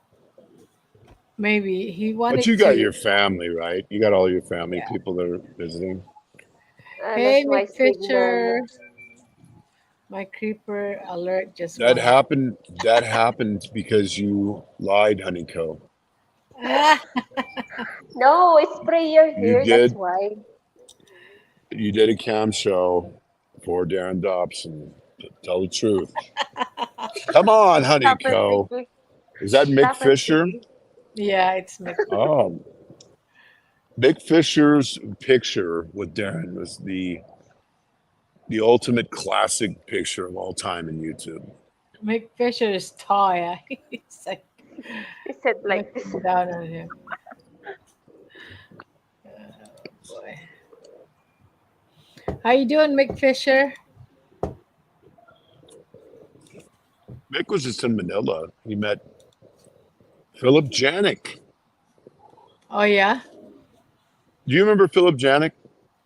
maybe he But wanted you got to. your family, right? You got all your family Yeah. people that are visiting. Hey, That's Miss my Fisher, signal. my creeper alert just That went off. happened. That happened because you lied, Honeyco. No, it's prayer You here. That's did why. a cam show for Darren Dobson. Tell the truth. Come on, Stop it, Honeyco. Vicky. Is that Mick Stop it, Fisher? Vicky. Yeah, it's Mick. Oh, Mick Fisher's picture with Darren was the ultimate classic picture of all time in YouTube. Mick Fisher is tall. Yeah. He's like He said like this. looking down on him. Boy. How you doing, Mick Fisher? Mick was just in Manila. He met Philip Janik. Oh yeah? Do you remember Philip Janik?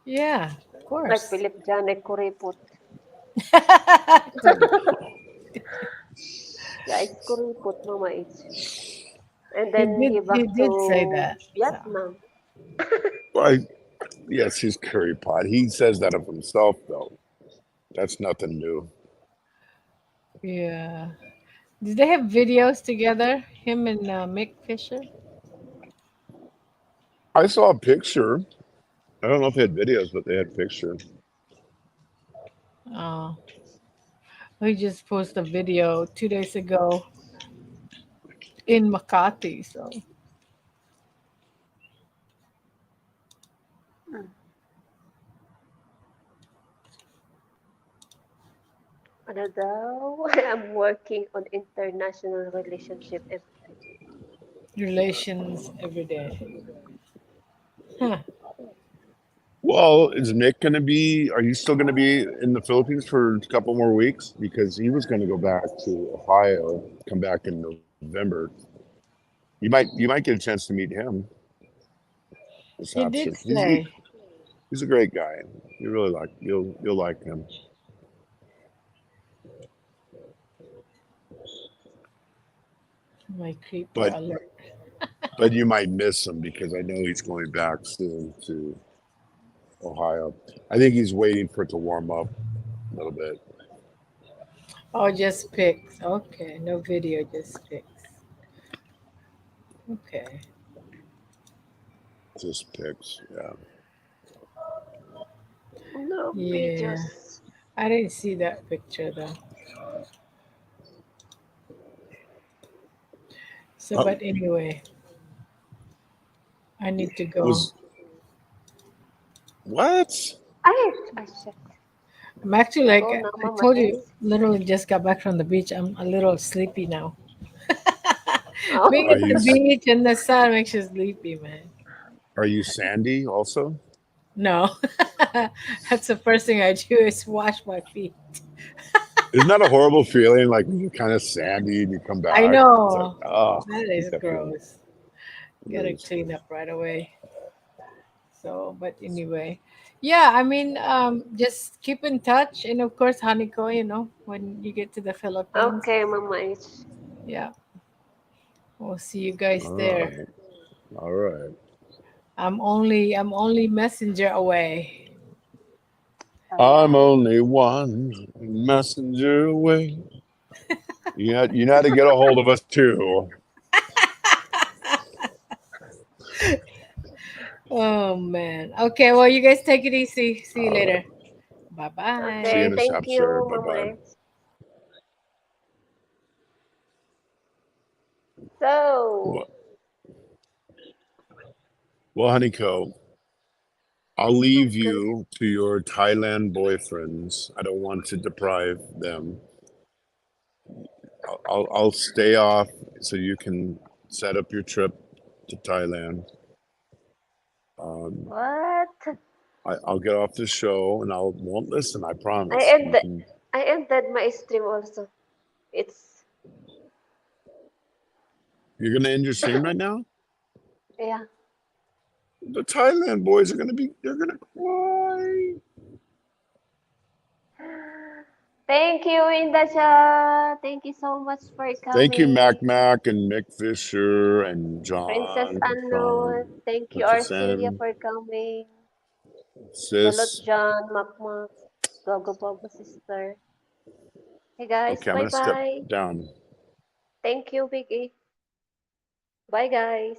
Yeah, of Like course. Philip Janek Kuripot. Yeah, it's Kuripot, Mama. It's. And then he back he did say to that. So. Vietnam. Well, yes, he's curry pot. He says that of himself, though. That's nothing new. Yeah. Did they have videos together? Him and Mick Fisher? I saw a picture. I don't know if they had videos, but they had picture. Oh. He just posted a video 2 days ago in Makati. So Ano daw? I'm working on international relationship. relations every day. Huh. Well, is Mick going to be? Are you still going to be in the Philippines for a couple more weeks? Because he was going to go back to Ohio, come back in November. You might get a chance to meet him. He did He's say. a great guy. You really you'll like him. My creeper But alert. but you might miss him because I know he's going back soon to Ohio. I think he's waiting for it to warm up a little bit. Oh, just pics. Okay. No video, just pics. Okay. Just pics, yeah. No, Yeah. videos. I didn't see that picture though. So, Oh, but anyway, I need to go. was what? Ay, shit. I'm actually like Go na, I Mama told you, Ace. literally just got back from the beach. I'm a little sleepy now. Oh. Being Are at the you beach and the sun makes you sleepy, man. Sandy also? No, that's the first thing I do is wash my feet. Isn't that a horrible feeling? Like when you're kind of sandy and you come back. I It's like, know oh, that I is hate that feeling. gross. It Gotta is. clean up right away. So, but anyway, yeah, I mean, just keep in touch, and of course, Haniko, when you get to the Philippines, Okay, Mama Ace. yeah, we'll see you guys All there. right. All right. I'm only messenger away. I'm Ayan. only one messenger away. You had to get a hold of us too. Oh man. Okay, well, you guys take it easy. See you later. Bye bye. See you Okay, in a thank shop, sir. you, Bye Mama bye. Ace. So, Well, Honeyco, I'll leave you to your Thailand boyfriends. I don't want to deprive them. I'll stay off so you can set up your trip to Thailand. what? I'll get off the show and won't listen. I promise. I ended I ended my stream also. It's You're gonna end your stream right now. yeah. The Thailand boys are they're gonna cry. Thank you, Indasha. Thank you so much for Thank you, coming. Mac and Mick Fisher and Princess John Unknown. from Thank you, Princess Arcelia, M, for coming. Jalot Sis. John, Makmak, Gogo Bobo Sister. Hey guys, Okay, I'm bye gonna step bye. down. Thank you, Biggie. Bye guys.